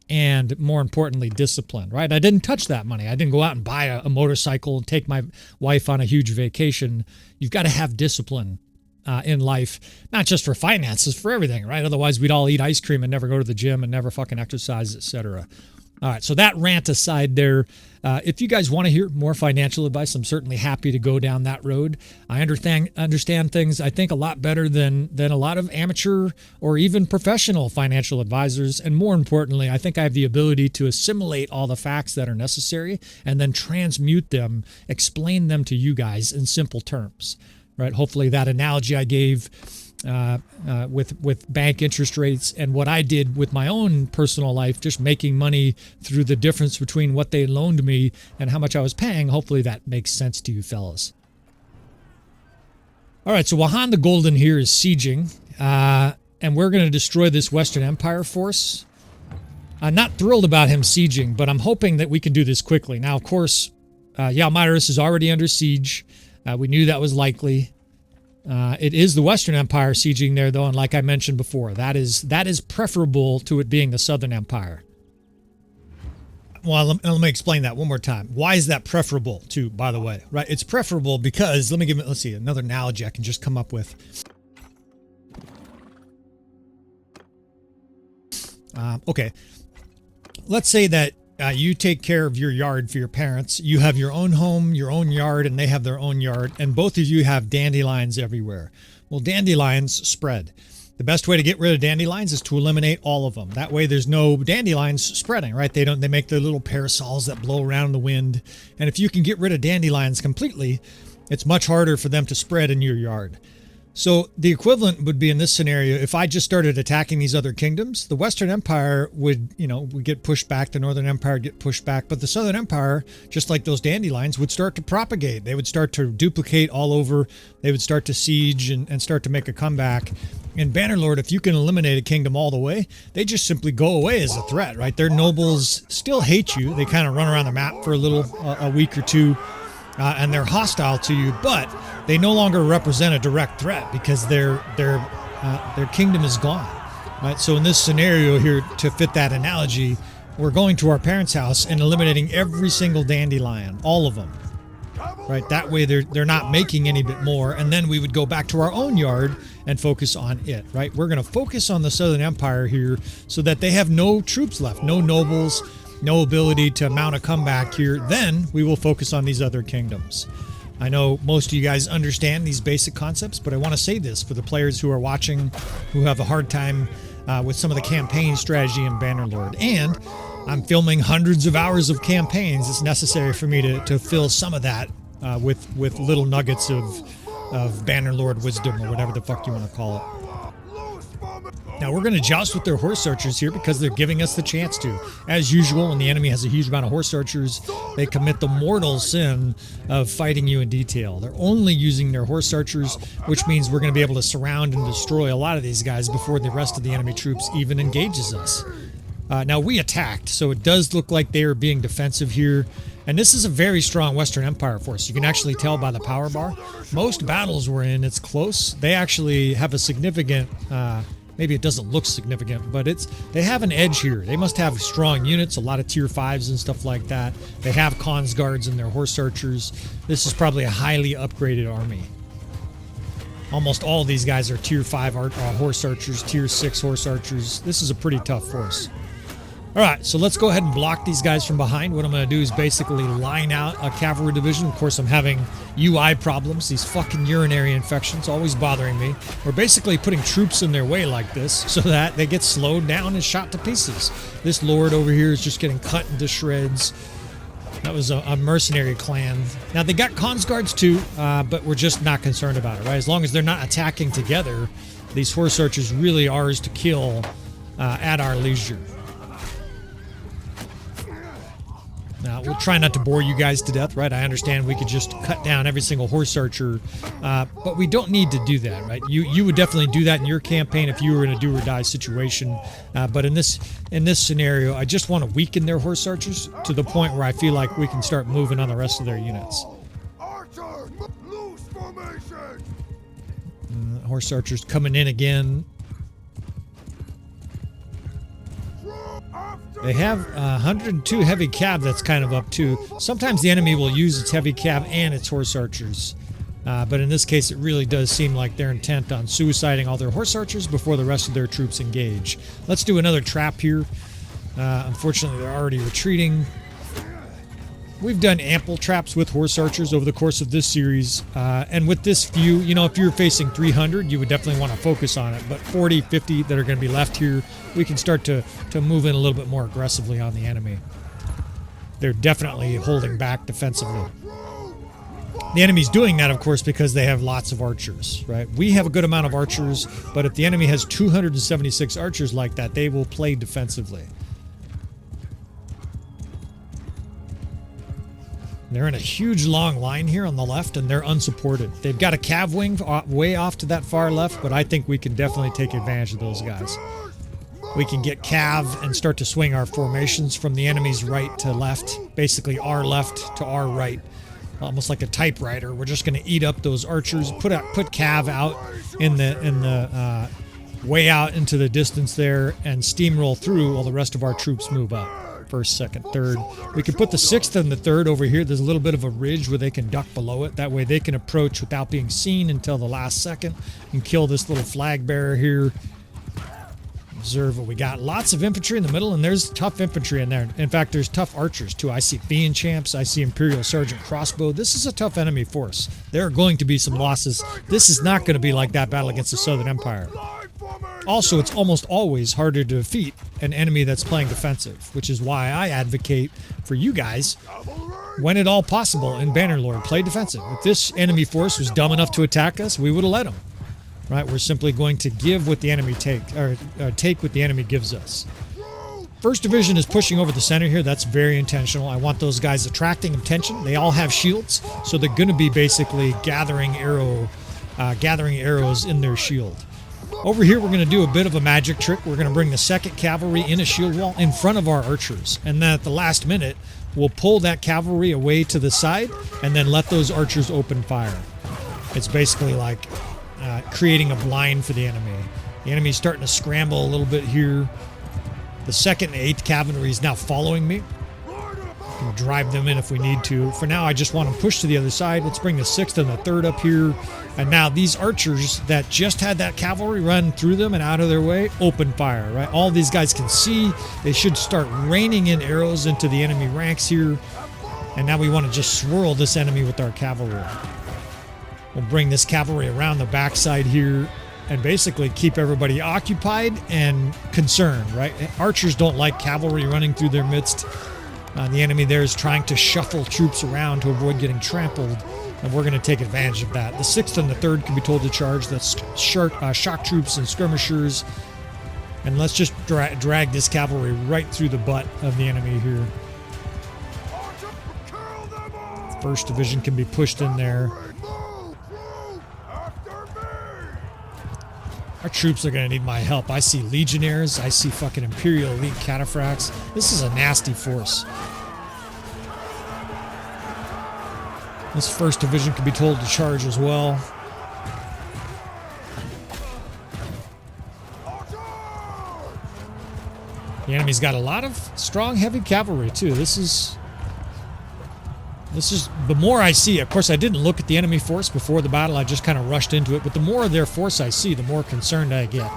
and, more importantly, discipline, right? I didn't touch that money. I didn't go out and buy a motorcycle and take my wife on a huge vacation. You've got to have discipline in life, not just for finances, for everything, right? Otherwise, we'd all eat ice cream and never go to the gym and never fucking exercise, etc. All right, so that rant aside there, if you guys want to hear more financial advice, I'm certainly happy to go down that road. I understand things, I think, a lot better than a lot of amateur or even professional financial advisors. And more importantly, I think I have the ability to assimilate all the facts that are necessary and then transmute them, explain them to you guys in simple terms, right? Hopefully that analogy I gave with bank interest rates and what I did with my own personal life, just making money through the difference between what they loaned me and how much I was paying. Hopefully that makes sense to you fellas. All right, so Wahan the Golden here is sieging, and we're going to destroy this Western Empire force. I'm not thrilled about him sieging, but I'm hoping that we can do this quickly. Now, of course, Yalmyrus is already under siege. We knew that was likely. It is the Western Empire sieging there, though, and like I mentioned before, that is preferable to it being the Southern Empire. Well, let me explain that one more time. Why is that preferable to, by the way? Right, it's preferable because, let's see, another analogy I can just come up with. Okay, let's say that you take care of your yard for your parents. You have your own home, your own yard, and they have their own yard, and both of you have dandelions everywhere. Well, dandelions spread. The best way to get rid of dandelions is to eliminate all of them. That way there's no dandelions spreading, right? They make their little parasols that blow around in the wind. And if you can get rid of dandelions completely, it's much harder for them to spread in your yard. So the equivalent would be in this scenario, if I just started attacking these other kingdoms, the Western Empire would get pushed back, the Northern Empire would get pushed back, but the Southern Empire, just like those dandelions, would start to propagate. They would start to duplicate all over. They would start to siege and start to make a comeback. In Bannerlord, if you can eliminate a kingdom all the way, they just simply go away as a threat, right? Their nobles still hate you. They kind of run around the map for a week or two, and they're hostile to you, but they no longer represent a direct threat because their kingdom is gone, right? So in this scenario here, to fit that analogy, we're going to our parents' house and eliminating every single dandelion, all of them, right? That way they're not making any bit more, and then we would go back to our own yard and focus on it, right? We're going to focus on the Southern Empire here so that they have no troops left, no nobles, no ability to mount a comeback here. Then we will focus on these other kingdoms. I know most of you guys understand these basic concepts, but I want to say this for the players who are watching, who have a hard time with some of the campaign strategy in Bannerlord. And I'm filming hundreds of hours of campaigns. It's necessary for me to fill some of that with little nuggets of Bannerlord wisdom, or whatever the fuck you want to call it. Now we're going to joust with their horse archers here because they're giving us the chance to. As usual, when the enemy has a huge amount of horse archers, they commit the mortal sin of fighting you in detail. They're only using their horse archers, which means we're going to be able to surround and destroy a lot of these guys before the rest of the enemy troops even engages us. Now we attacked, so it does look like they are being defensive here. And this is a very strong Western Empire force. You can actually tell by the power bar. Most battles we're in, it's close. They actually have a significant... maybe it doesn't look significant, but they have an edge here. They must have strong units, a lot of tier 5s and stuff like that. They have cons guards and their horse archers. This is probably a highly upgraded army. Almost all of these guys are tier 5 horse archers, tier 6 horse archers. This is a pretty tough force. All right, so let's go ahead and block these guys from behind. What I'm going to do is basically line out a cavalry division. Of course, I'm having UI problems. These fucking urinary infections always bothering me. We're basically putting troops in their way like this so that they get slowed down and shot to pieces. This lord over here is just getting cut into shreds. That was a mercenary clan. Now, they got cons guards too, but we're just not concerned about it, right? As long as they're not attacking together, these horse archers really are ours to kill at our leisure. Now, we'll try not to bore you guys to death, right? I understand we could just cut down every single horse archer, but we don't need to do that, right? You would definitely do that in your campaign if you were in a do-or-die situation, but in this scenario, I just want to weaken their horse archers to the point where I feel like we can start moving on the rest of their units. Horse archers coming in again. They have 102 heavy cav that's kind of up too. Sometimes the enemy will use its heavy cav and its horse archers. But in this case, it really does seem like they're intent on suiciding all their horse archers before the rest of their troops engage. Let's do another trap here. Unfortunately, they're already retreating. We've done ample traps with horse archers over the course of this series. And with this few, you know, if you're facing 300, you would definitely want to focus on it. But 40, 50 that are going to be left here, we can start to move in a little bit more aggressively on the enemy. They're definitely holding back defensively. The enemy's doing that, of course, because they have lots of archers, right? We have a good amount of archers, but if the enemy has 276 archers like that, they will play defensively. They're in a huge long line here on the left, and they're unsupported. They've got a cav wing way off to that far left, but I think we can definitely take advantage of those guys. We can get cav and start to swing our formations from the enemy's right to left, basically our left to our right. almost like a typewriter. We're just going to eat up those archers, put Cav out in the way out into the distance there, and steamroll through while the rest of our troops move up. First, second, third. We could put the 6th and the 3rd over here. There's a little bit of a ridge where they can duck below it. That way they can approach without being seen until the last second and kill this little flag bearer here. Observe what we got. Lots of infantry in the middle, and there's tough infantry in there. In fact, there's tough archers too. I see Fiend Champs. I see Imperial Sergeant Crossbow. This is a tough enemy force. There are going to be some losses. This is not going to be like that battle against the Southern Empire. Also, it's almost always harder to defeat an enemy that's playing defensive, which is why I advocate for you guys, when at all possible in Bannerlord, play defensive. If this enemy force was dumb enough to attack us, we would have let them. Right? We're simply going to give what the enemy take what the enemy gives us. 1st Division is pushing over the center here. That's very intentional. I want those guys attracting attention. They all have shields, so they're going to be basically gathering arrows in their shield. Over here, we're going to do a bit of a magic trick. We're going to bring the 2nd Cavalry in a shield wall in front of our archers. And then at the last minute, we'll pull that cavalry away to the side and then let those archers open fire. It's basically like creating a blind for the enemy. The enemy's starting to scramble a little bit here. The 2nd and 8th Cavalry is now following me. We can drive them in if we need to. For now, I just want to push to the other side. Let's bring the 6th and the 3rd up here. And now these archers that just had that cavalry run through them and out of their way, open fire, right? All these guys can see. They should start raining in arrows into the enemy ranks here. And now we want to just swirl this enemy with our cavalry. We'll bring this cavalry around the backside here and basically keep everybody occupied and concerned, right? Archers don't like cavalry running through their midst. The enemy there is trying to shuffle troops around to avoid getting trampled, and we're going to take advantage of that. The 6th and the 3rd can be told to charge. That's shock troops and skirmishers. And let's just drag this cavalry right through the butt of the enemy here. 1st Division can be pushed in there. Our troops are going to need my help. I see Legionnaires. I see fucking Imperial Elite Cataphracts. This is a nasty force. This 1st Division can be told to charge as well. The enemy's got a lot of strong, heavy cavalry, too. This is the more I see. Of course, I didn't look at the enemy force before the battle. I just kind of rushed into it. But the more of their force I see, the more concerned I get.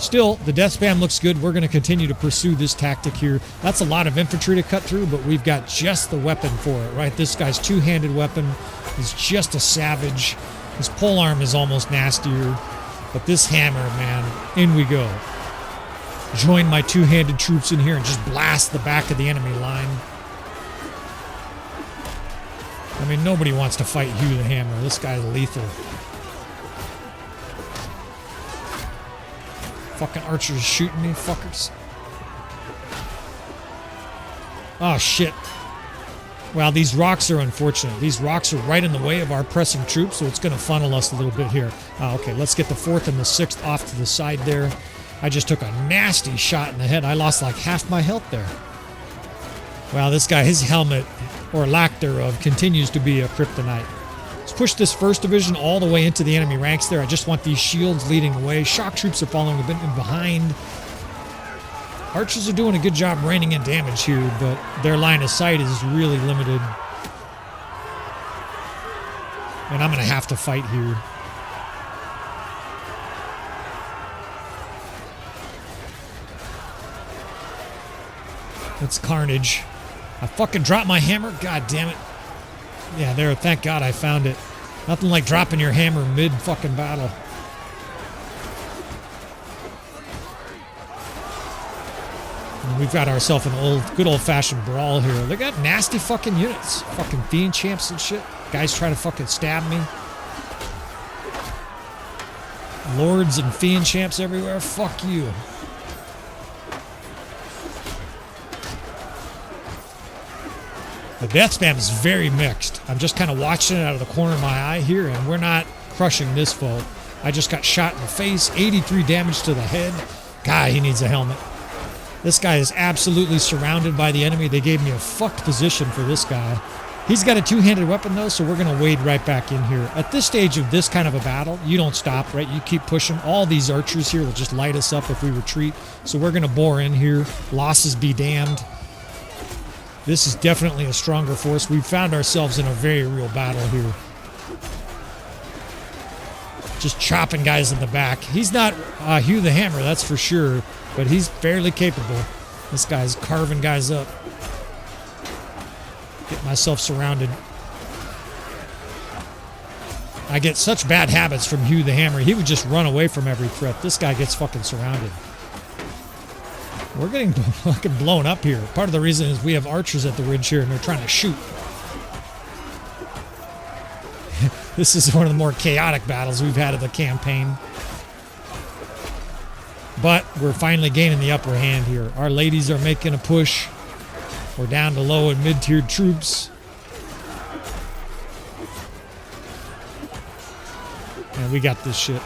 Still, the death spam looks good. We're going to continue to pursue this tactic here. That's a lot of infantry to cut through, but we've got just the weapon for it, right? This guy's two-handed weapon is just a savage. His polearm is almost nastier. But this hammer, man, in we go. Join my two-handed troops in here and just blast the back of the enemy line. I mean, nobody wants to fight Hugh the Hammer. This guy's lethal. Fucking archers shooting me, fuckers. Oh, shit. Well, these rocks are unfortunate. These rocks are right in the way of our pressing troops, so it's going to funnel us a little bit here. Okay, let's get the 4th and the 6th off to the side there. I just took a nasty shot in the head. I lost like half my health there. Wow, this guy, his helmet, or lack thereof, continues to be a kryptonite. Let's push this 1st Division all the way into the enemy ranks there. I just want these shields leading the way. Shock troops are following a bit in behind. Archers are doing a good job raining in damage here, but their line of sight is really limited. And I'm going to have to fight here. It's carnage. I fucking dropped my hammer. God damn it. Yeah, there. Thank God I found it. Nothing like dropping your hammer mid fucking battle. And we've got ourselves an good old-fashioned brawl here. They got nasty fucking units. Fucking Fiend Champs and shit. Guys trying to fucking stab me. Lords and Fiend Champs everywhere. Fuck you. The death spam is very mixed. I'm just kind of watching it out of the corner of my eye here, and we're not crushing this foe. I just got shot in the face, 83 damage to the head. God, he needs a helmet. This guy is absolutely surrounded by the enemy. They gave me a fucked position for this guy. He's got a two-handed weapon, though, so we're going to wade right back in here. At this stage of this kind of a battle, you don't stop, right? You keep pushing. All these archers here will just light us up if we retreat. So we're going to bore in here. Losses be damned. This is definitely a stronger force. We've found ourselves in a very real battle here. Just chopping guys in the back. He's not Hugh the Hammer, that's for sure, but he's fairly capable. This guy's carving guys up. Get myself surrounded. I get such bad habits from Hugh the Hammer. He would just run away from every threat. This guy gets fucking surrounded. We're getting fucking blown up here. Part of the reason is we have archers at the ridge here and they're trying to shoot. This is one of the more chaotic battles we've had of the campaign. But we're finally gaining the upper hand here. Our ladies are making a push. We're down to low and mid-tiered troops. And we got this shit.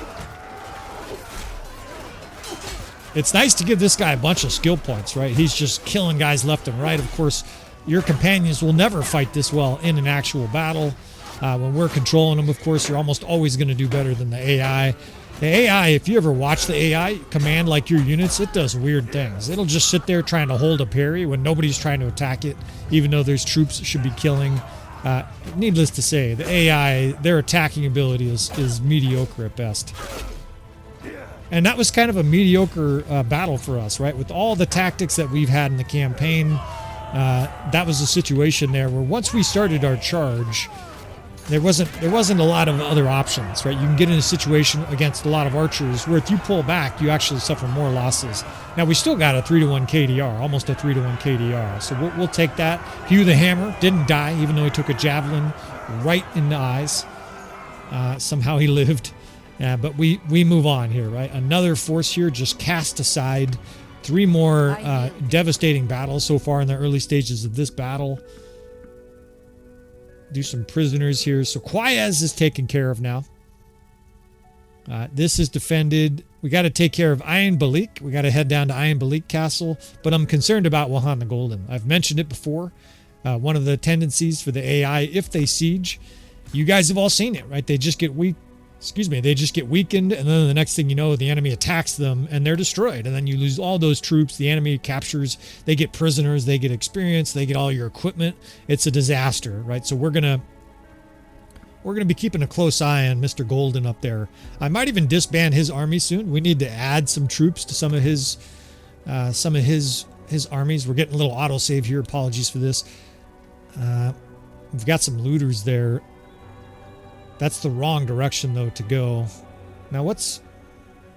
It's nice to give this guy a bunch of skill points, right? He's just killing guys left and right. Of course, your companions will never fight this well in an actual battle. When we're controlling them, of course, you're almost always going to do better than the AI. The AI, if you ever watch the AI command like your units, it does weird things. It'll just sit there trying to hold a parry when nobody's trying to attack it, even though there's troops it should be killing. Needless to say, the AI, their attacking ability is mediocre at best. And that was kind of a mediocre battle for us, right? With all the tactics that we've had in the campaign, that was a situation there where once we started our charge, there wasn't a lot of other options, right? You can get in a situation against a lot of archers where if you pull back, you actually suffer more losses. Now, we still got a 3-to-1 KDR, almost a 3-to-1 KDR, so we'll take that. Hugh the Hammer didn't die, even though he took a javelin right in the eyes. Somehow he lived. But we move on here, right? Another force here just cast aside. 3 more devastating battles so far in the early stages of this battle. Do some prisoners here. So Quayaz is taken care of now. This is defended. We got to take care of Ayn Balik. We got to head down to Ayn Balik Castle. But I'm concerned about Wahan the Golden. I've mentioned it before. One of the tendencies for the AI, if they siege, you guys have all seen it, right? They just get weak. They just get weakened, and then the next thing you know, the enemy attacks them, and they're destroyed. And then you lose all those troops. The enemy captures. They get prisoners. They get experience. They get all your equipment. It's a disaster, right? So we're gonna be keeping a close eye on Mr. Golden up there. I might even disband his army soon. We need to add some troops to some of his armies. We're getting a little autosave here. Apologies for this. We've got some looters there. That's the wrong direction, though, to go. Now, what's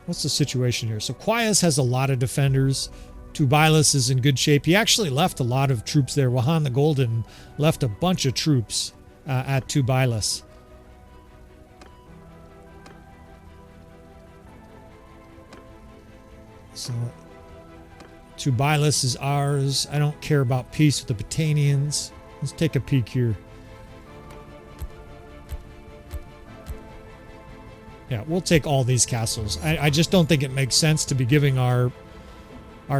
the situation here? So Quayaz has a lot of defenders. Tubilis is in good shape. He actually left a lot of troops there. Wahan the Golden left a bunch of troops at Tubilis. So Tubilis is ours. I don't care about peace with the Batanians. Let's take a peek here. Yeah, we'll take all these castles. I just don't think it makes sense to be giving our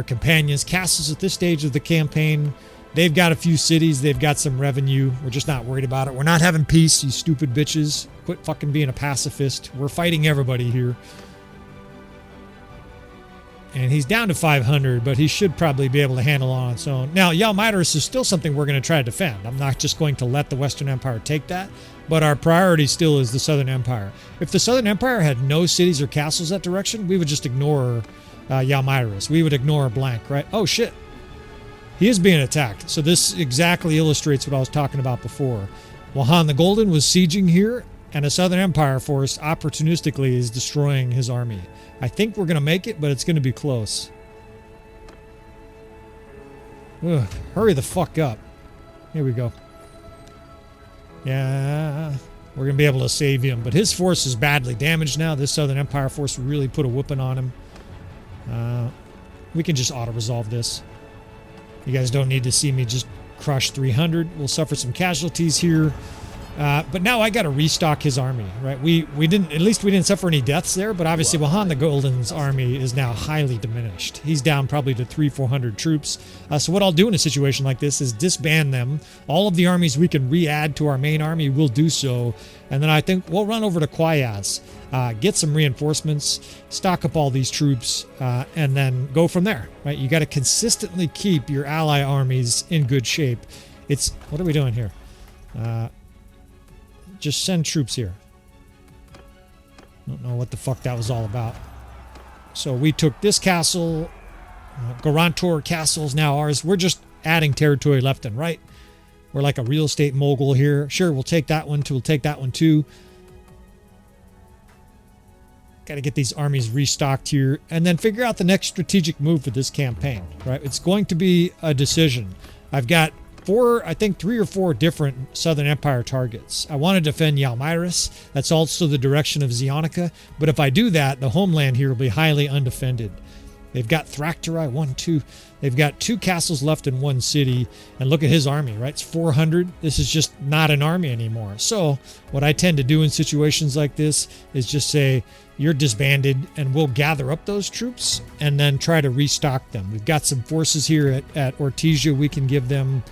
companions castles at this stage of the campaign. They've got a few cities. They've got some revenue. We're just not worried about it. We're not having peace, you stupid bitches. Quit fucking being a pacifist. We're fighting everybody here. And he's down to 500, but he should probably be able to handle on its own. Now, Yalmidris is still something we're going to try to defend. I'm not just going to let the Western Empire take that, but our priority still is the Southern Empire. If the Southern Empire had no cities or castles that direction, we would just ignore Yalmidris. We would ignore blank, right? Oh, shit. He is being attacked. So this exactly illustrates what I was talking about before. Wahan the Golden was sieging here, and a Southern Empire force opportunistically is destroying his army. I think we're going to make it, but it's going to be close. Ugh, hurry the fuck up. Here we go. Yeah, we're going to be able to save him, but his force is badly damaged now. This Southern Empire force really put a whooping on him. We can just auto-resolve this. You guys don't need to see me just crush 300. We'll suffer some casualties here. But now I got to restock his army, right? We didn't, at least we didn't suffer any deaths there, but obviously Wahan the Golden's army is now highly diminished. He's down probably to 300-400 troops. So what I'll do in a situation like this is disband them. All of the armies we can re-add to our main army, we'll do so. And then I think we'll run over to Quayaz, get some reinforcements, stock up all these troops, and then go from there, right? You got to consistently keep your ally armies in good shape. What are we doing here? Just send troops here. Don't know what the fuck that was all about. So we took this castle. Garantor Castle is now ours. We're just adding territory left and right. We're like a real estate mogul here. Sure, we'll take that one too. We'll take that one too. Got to get these armies restocked here and then figure out the next strategic move for this campaign, right? It's going to be a decision. I've got I think 3 or 4 different Southern Empire targets. I want to defend Yalmyris. That's also the direction of Zionica. But if I do that, the homeland here will be highly undefended. They've got Thractori, 1, 2. They've got 2 castles left in 1 city. And look at his army, right? It's 400. This is just not an army anymore. So what I tend to do in situations like this is just say, you're disbanded, and we'll gather up those troops and then try to restock them. We've got some forces here at Ortesia. We can give them.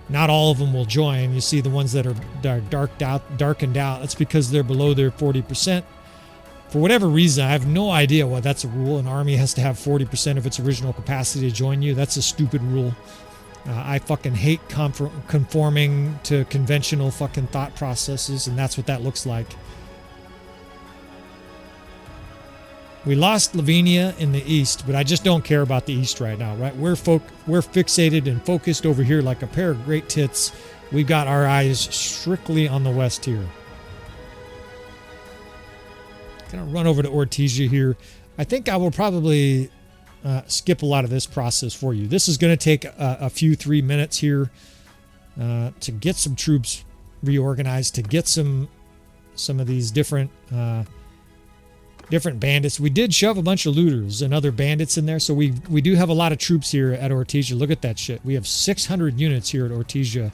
Not all of them will join. You see the ones that are darkened out. That's because they're below their 40%. For whatever reason, I have no idea why that's a rule. An army has to have 40% of its original capacity to join you. That's a stupid rule. I fucking hate conforming to conventional fucking thought processes, and that's what that looks like. We lost Lavinia in the east, but I just don't care about the east right now, right? We're fixated and focused over here like a pair of great tits. We've got our eyes strictly on the west here. Gonna run over to Ortesia here. I think I will probably skip a lot of this process for you. This is going to take a few 3 minutes here to get some troops reorganized, to get some of these different bandits. We did shove a bunch of looters and other bandits in there, so we do have a lot of troops here at Ortesia. Look at that shit. We have 600 units here at Ortesia,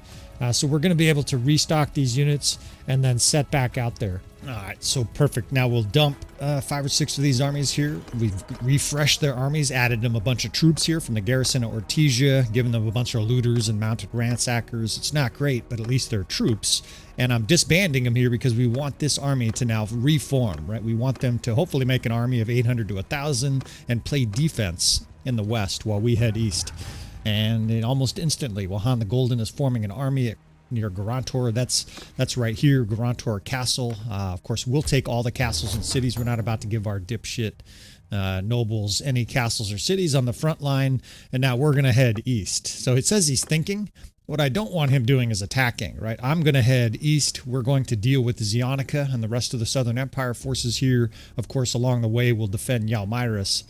so we're going to be able to restock these units and then set back out there. All right, so perfect. Now we'll dump 5 or 6 of these armies here. We've refreshed their armies, added them a bunch of troops here from the garrison of Ortesia, given them a bunch of looters and mounted ransackers. It's not great, but at least they're troops. And I'm disbanding them here because we want this army to now reform, right? We want them to hopefully make an army of 800 to 1,000 and play defense in the west while we head east. And almost instantly, Wahan the Golden is forming an army near Garantor. That's right here, Garantor Castle. Of course, we'll take all the castles and cities. We're not about to give our dipshit nobles any castles or cities on the front line. And now we're going to head east. So it says he's thinking. What I don't want him doing is attacking, right? I'm going to head east. We're going to deal with Zionica and the rest of the Southern Empire forces here. Of course, along the way, we'll defend Yalmyris.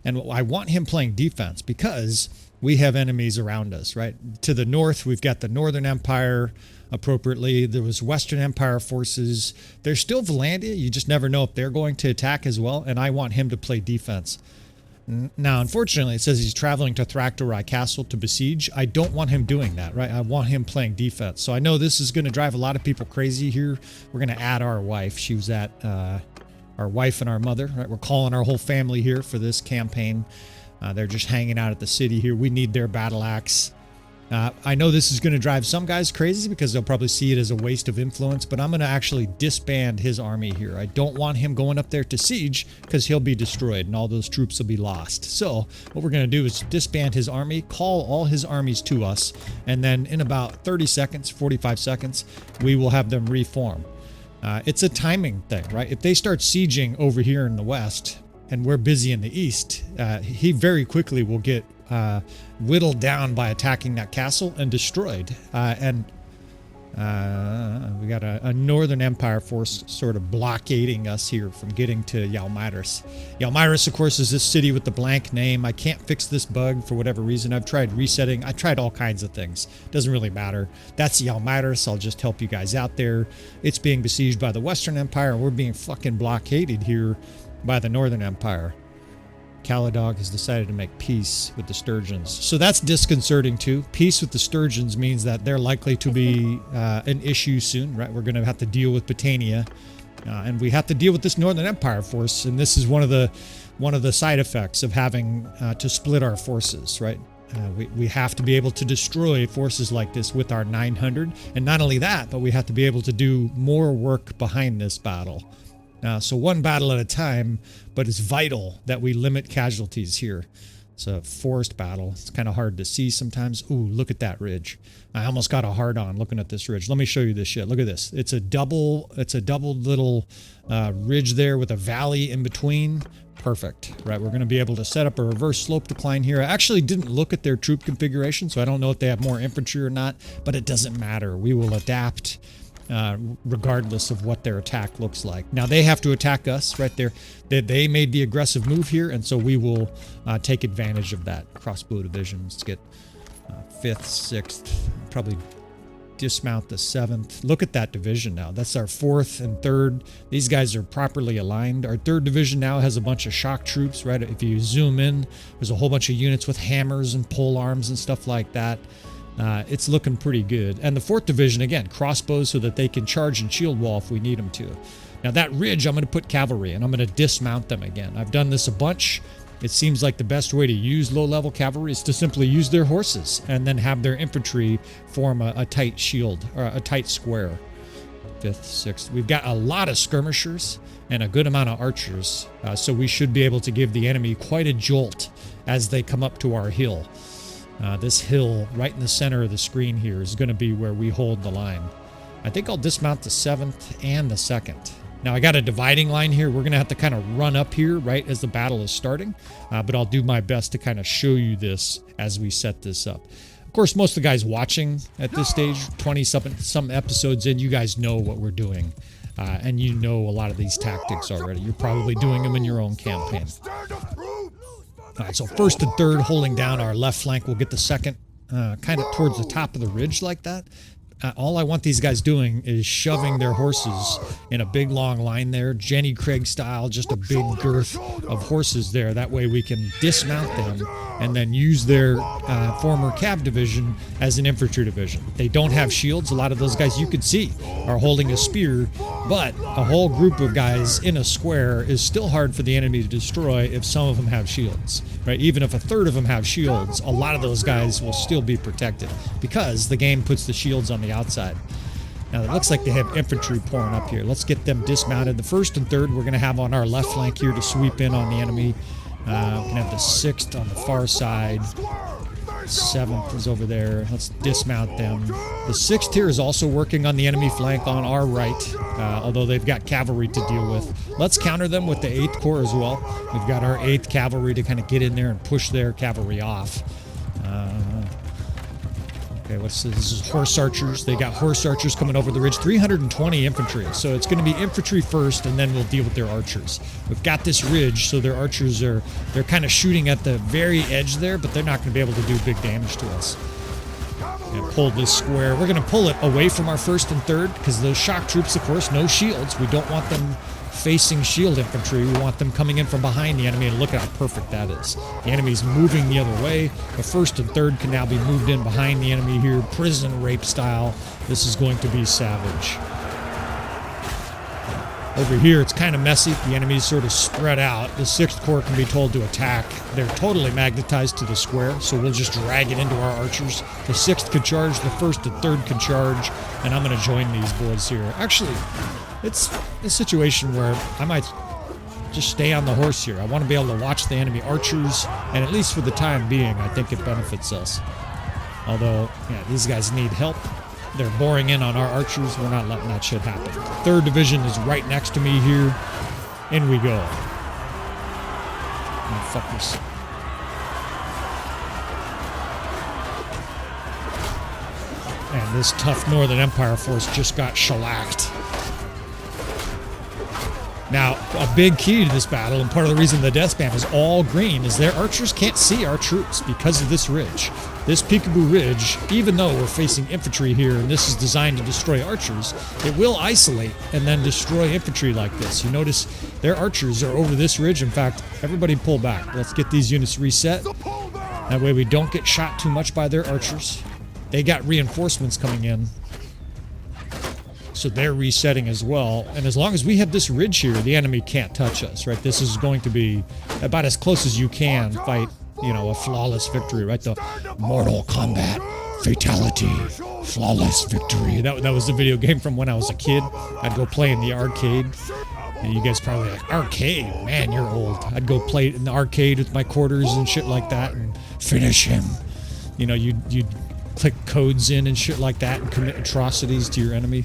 And I want him playing defense because we have enemies around us, right? To the north, we've got the Northern Empire appropriately. There was Western Empire forces. There's still Valandia. You just never know if they're going to attack as well. And I want him to play defense. Now, unfortunately, it says he's traveling to Thractori Castle to besiege. I don't want him doing that, right? I want him playing defense. So I know this is going to drive a lot of people crazy here. We're going to add our wife. She was at our wife and our mother, right? We're calling our whole family here for this campaign. They're just hanging out at the city here. We need their battle axe. I know this is going to drive some guys crazy because they'll probably see it as a waste of influence, but I'm going to actually disband his army here. I don't want him going up there to siege because he'll be destroyed and all those troops will be lost. So what we're going to do is disband his army, call all his armies to us, and then in about 30 seconds, 45 seconds, we will have them reform. It's a timing thing, right? If they start sieging over here in the west and we're busy in the east, he very quickly will get whittled down by attacking that castle and destroyed. We got a Northern Empire force sort of blockading us here from getting to Yalmyris. Yalmyris, of course, is this city with the blank name. I can't fix this bug for whatever reason. I've tried resetting. I tried all kinds of things. Doesn't really matter. That's Yalmyris. I'll just help you guys out there. It's being besieged by the Western Empire, and we're being fucking blockaded here by the Northern Empire. Calradia has decided to make peace with the Sturgeons. So that's disconcerting too. Peace with the Sturgeons means that they're likely to be an issue soon, right? We're going to have to deal with Britannia, and we have to deal with this Northern Empire force. And this is one of the side effects of having to split our forces, right? We have to be able to destroy forces like this with our 900. And not only that, but we have to be able to do more work behind this battle. So one battle at a time, but it's vital that we limit casualties here. It's a forest battle. It's kind of hard to see sometimes. Ooh, look at that ridge. I almost got a hard on looking at this ridge. Let me show you this shit. Look at this. It's a double little ridge there with a valley in between. Perfect, right? We're going to be able to set up a reverse slope decline here. I actually didn't look at their troop configuration, so I don't know if they have more infantry or not, but it doesn't matter. We will adapt regardless of what their attack looks like. Now they have to attack us right there. They made the aggressive move here, and so we will take advantage of that. Crossbow division. Let's get 5th, 6th, probably dismount the 7th. Look at that division now. That's our 4th and 3rd. These guys are properly aligned. Our 3rd division now has a bunch of shock troops, right? If you zoom in, there's a whole bunch of units with hammers and pole arms and stuff like that. It's looking pretty good. And the 4th division, again, crossbows so that they can charge and shield wall if we need them to. Now that ridge, I'm going to put cavalry, and I'm going to dismount them again. I've done this a bunch. It seems like the best way to use low-level cavalry is to simply use their horses and then have their infantry form a tight shield, or a tight square. 5th, 6th. We've got a lot of skirmishers and a good amount of archers, so we should be able to give the enemy quite a jolt as they come up to our hill. This hill right in the center of the screen here is going to be where we hold the line. I think I'll dismount the 7th and the 2nd. Now I got a dividing line here. We're going to have to kind of run up here right as the battle is starting, but I'll do my best to kind of show you this as we set this up. Of course, most of the guys watching at this stage, 20-some episodes in, you guys know what we're doing, and you know a lot of these tactics already. You're probably doing them in your own campaign. All right, so 1st and 3rd holding down our left flank. We'll get the 2nd kind of towards the top of the ridge like that. All I want these guys doing is shoving their horses in a big long line there, Jenny Craig style, just a big girth of horses there. That way we can dismount them and then use their former cav division as an infantry division. They don't have shields. A lot of those guys you can see are holding a spear, but a whole group of guys in a square is still hard for the enemy to destroy if some of them have shields, right? Even if a third of them have shields, a lot of those guys will still be protected because the game puts the shields on the outside. Now it looks like they have infantry pouring up here. Let's get them dismounted. The 1st and 3rd we're going to have on our left flank here to sweep in on the enemy. We can have the 6th on the far side. 7th is over there. Let's dismount them. The 6th here is also working on the enemy flank on our right, although they've got cavalry to deal with. Let's counter them with the 8th Corps as well. We've got our 8th Cavalry to kind of get in there and push their cavalry off. Okay, what's this? This is horse archers. They got horse archers coming over the ridge. 320 infantry. So it's going to be infantry first, and then we'll deal with their archers. We've got this ridge, so their archers they're kind of shooting at the very edge there, but they're not going to be able to do big damage to us. And pull this square. We're going to pull it away from our 1st and 3rd, because those shock troops, of course, no shields. We don't want them facing shield infantry. We want them coming in from behind the enemy, and look at how perfect that is. The enemy's moving the other way. The 1st and 3rd can now be moved in behind the enemy here, prison rape style. This is going to be savage. Over here, it's kind of messy. The enemy's sort of spread out. The 6th Corps can be told to attack. They're totally magnetized to the square, so we'll just drag it into our archers. The 6th can charge, the 1st and 3rd can charge, and I'm going to join these boys here. Actually, it's a situation where I might just stay on the horse here. I want to be able to watch the enemy archers, and at least for the time being, I think it benefits us. Although, yeah, these guys need help. They're boring in on our archers. We're not letting that shit happen. 3rd Division is right next to me here. In we go. Oh, fuck this. And this tough Northern Empire force just got shellacked. Now, a big key to this battle, and part of the reason the death spam is all green, is their archers can't see our troops because of this ridge. This peekaboo ridge, even though we're facing infantry here, and this is designed to destroy archers, it will isolate and then destroy infantry like this. You notice their archers are over this ridge. In fact, everybody pull back. Let's get these units reset. That way we don't get shot too much by their archers. They got reinforcements coming in, so they're resetting as well. And as long as we have this ridge here, the enemy can't touch us, right? This is going to be about as close as you can fight, you know, a flawless victory, right? The Mortal Kombat fatality, flawless victory. That was the video game from when I was a kid. I'd go play in the arcade. And you guys probably like, arcade? Man, you're old. I'd go play in the arcade with my quarters and shit like that and finish him. You know, you'd click codes in and shit like that and commit atrocities to your enemy.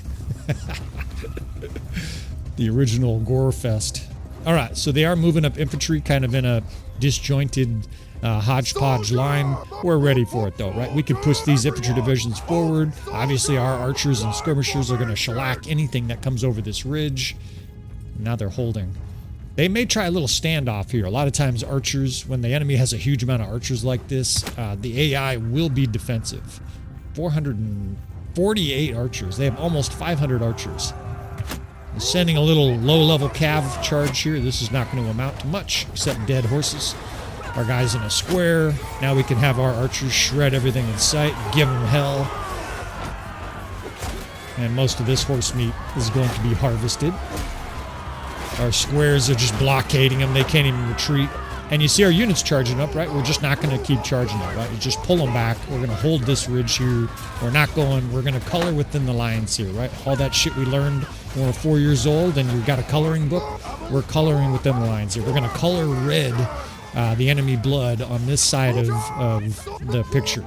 The original gore fest. All right, so they are moving up infantry kind of in a disjointed hodgepodge line. We're ready for it though, right? We can push these infantry divisions forward. Obviously our archers and skirmishers are going to shellac anything that comes over this ridge. Now they're holding. They may try a little standoff here. A lot of times archers, when the enemy has a huge amount of archers like this, the AI will be defensive. 448 archers. They have almost 500 archers. Sending a little low-level cav charge here. This is not going to amount to much except dead horses. Our guys in a square. Now we can have our archers shred everything in sight, give them hell. And most of this horse meat is going to be harvested. Our squares are just blockading them. They can't even retreat. And you see our units charging up, right? We're just not going to keep charging up, right? We just pull them back. We're going to hold this ridge here. We're not going. We're going to color within the lines here, right? All that shit we learned when we're 4 years old and you got a coloring book, we're coloring within the lines here. We're going to color red the enemy blood on this side of the picture.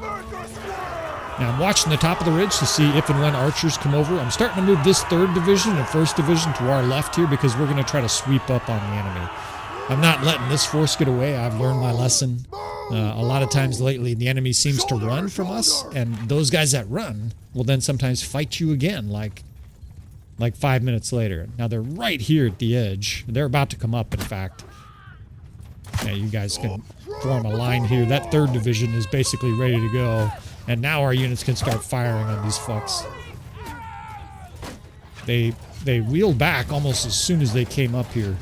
Now I'm watching the top of the ridge to see if and when archers come over. I'm starting to move this 3rd division and 1st division to our left here because we're going to try to sweep up on the enemy. I'm not letting this force get away. I've learned my lesson. A lot of times lately, the enemy seems to run from us, and those guys that run will then sometimes fight you again, like 5 minutes later. Now, they're right here at the edge. They're about to come up, in fact. Yeah, you guys can form a line here. That 3rd division is basically ready to go, and now our units can start firing on these fucks. They wheeled back almost as soon as they came up here.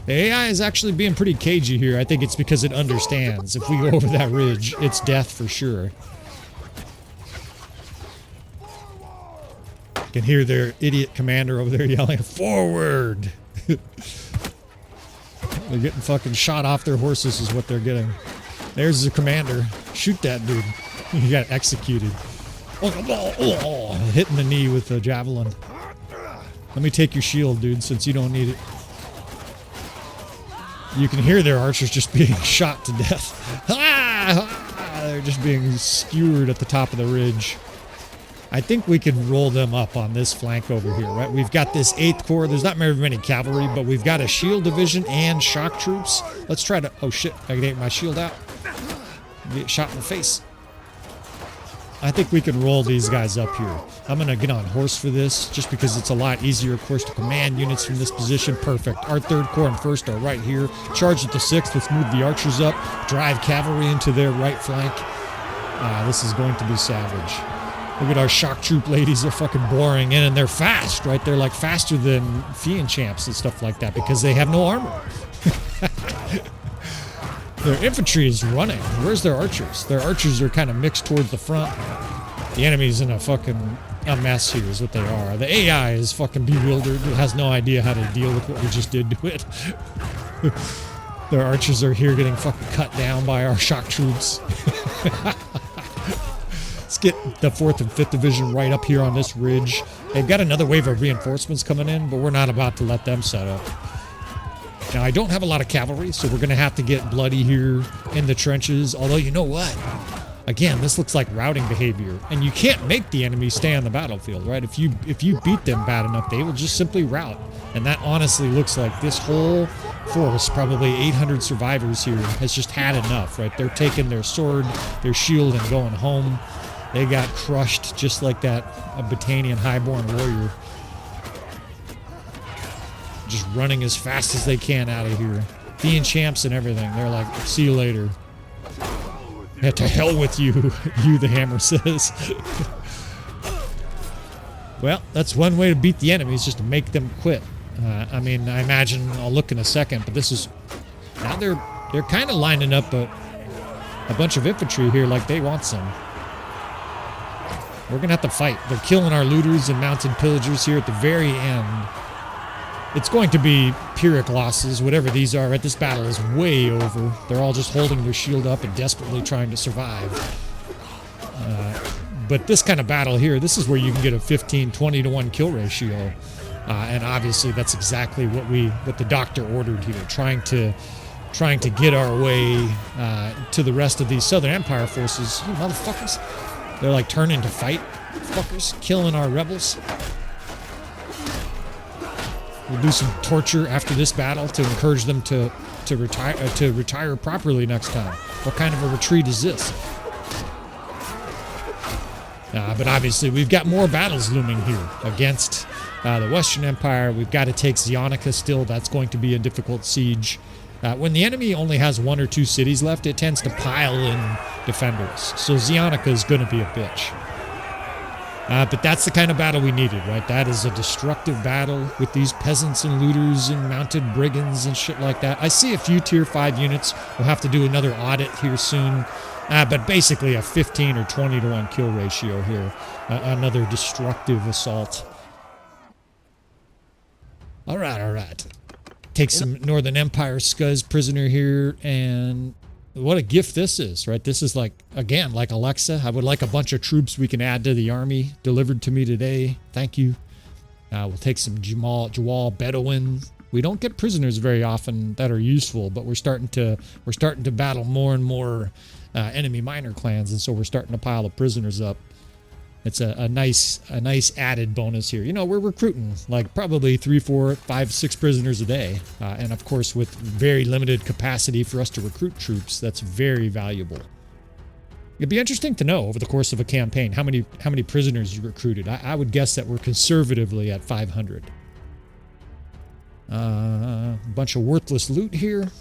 The AI is actually being pretty cagey here. I think it's because it understands. If we go over that ridge, it's death for sure. You can hear their idiot commander over there yelling, "Forward!" They're getting fucking shot off their horses is what they're getting. There's the commander. Shoot that dude. He got executed. Hitting the knee with a javelin. Let me take your shield, dude, since you don't need it. You can hear their archers just being shot to death. They're just being skewered at the top of the ridge. I think we can roll them up on this flank over here, right? We've got this 8th Corps. There's not very many cavalry, but we've got a shield division and shock troops. Let's try to... Oh, shit. I can get my shield out. Get shot in the face. I think we can roll these guys up here. I'm going to get on horse for this, just because it's a lot easier, of course, to command units from this position. Perfect. Our 3rd Corps and 1st are right here. Charge at the 6th. Let's move the archers up. Drive cavalry into their right flank. This is going to be savage. Look at our shock troop ladies. They're fucking boring in, and they're fast, right? They're like faster than Fiend champs and stuff like that because they have no armor. Their infantry is running. Where's their archers? Their archers are kind of mixed towards the front. The enemy's in a mess here is what they are. The AI is fucking bewildered. It has no idea how to deal with what we just did to it. Their archers are here getting fucking cut down by our shock troops. Let's get the 4th and 5th Division right up here on this ridge. They've got another wave of reinforcements coming in, but we're not about to let them set up. Now, I don't have a lot of cavalry, so we're going to have to get bloody here in the trenches. Although, you know what? Again, this looks like routing behavior. And you can't make the enemy stay on the battlefield, right? If you beat them bad enough, they will just simply rout. And that honestly looks like this whole force, probably 800 survivors here, has just had enough, right? They're taking their sword, their shield, and going home. They got crushed just like that Battanian highborn warrior. just running as fast as they can out of here. The enchants and everything. They're like, see you later. Yeah, to hell with you, you the hammer says. Well, that's one way to beat the enemies, just to make them quit. I mean, I imagine, I'll look in a second, but this is... Now they're kind of lining up a bunch of infantry here like they want some. We're going to have to fight. They're killing our looters and mounted pillagers here at the very end. It's going to be Pyrrhic losses, whatever these are. Right? This battle is way over. They're all just holding their shield up and desperately trying to survive. But this kind of battle here, this is where you can get a 15, 20 to 1 kill ratio. And obviously that's exactly what the doctor ordered here, trying to get our way to the rest of these Southern Empire forces. You motherfuckers. They're like turning to fight. Fuckers, killing our rebels. We'll do some torture after this battle to encourage them to retire properly next time. What kind of a retreat is this? But obviously we've got more battles looming here against the Western Empire. We've got to take Zionica still. That's going to be a difficult siege. When the enemy only has 1 or 2 cities left, it tends to pile in defenders. So Zionica is going to be a bitch. But that's the kind of battle we needed, right? That is a destructive battle with these peasants and looters and mounted brigands and shit like that. I see a few tier 5 units. We'll have to do another audit here soon. But basically a 15 or 20 to 1 kill ratio here. Another destructive assault. All right. Take some Northern Empire scuzz prisoner here, and what a gift this is, right? This is like, again, like Alexa. I would like a bunch of troops we can add to the army delivered to me today. Thank you. We'll take some Jawal Bedouin. We don't get prisoners very often that are useful, but we're starting to battle more and more enemy minor clans, and so we're starting to pile the prisoners up. It's a nice added bonus here. You know, we're recruiting like probably 3, 4, 5, 6 prisoners a day. And of course, with very limited capacity for us to recruit troops, that's very valuable. It'd be interesting to know over the course of a campaign how many prisoners you recruited. I would guess that we're conservatively at 500. A bunch of worthless loot here.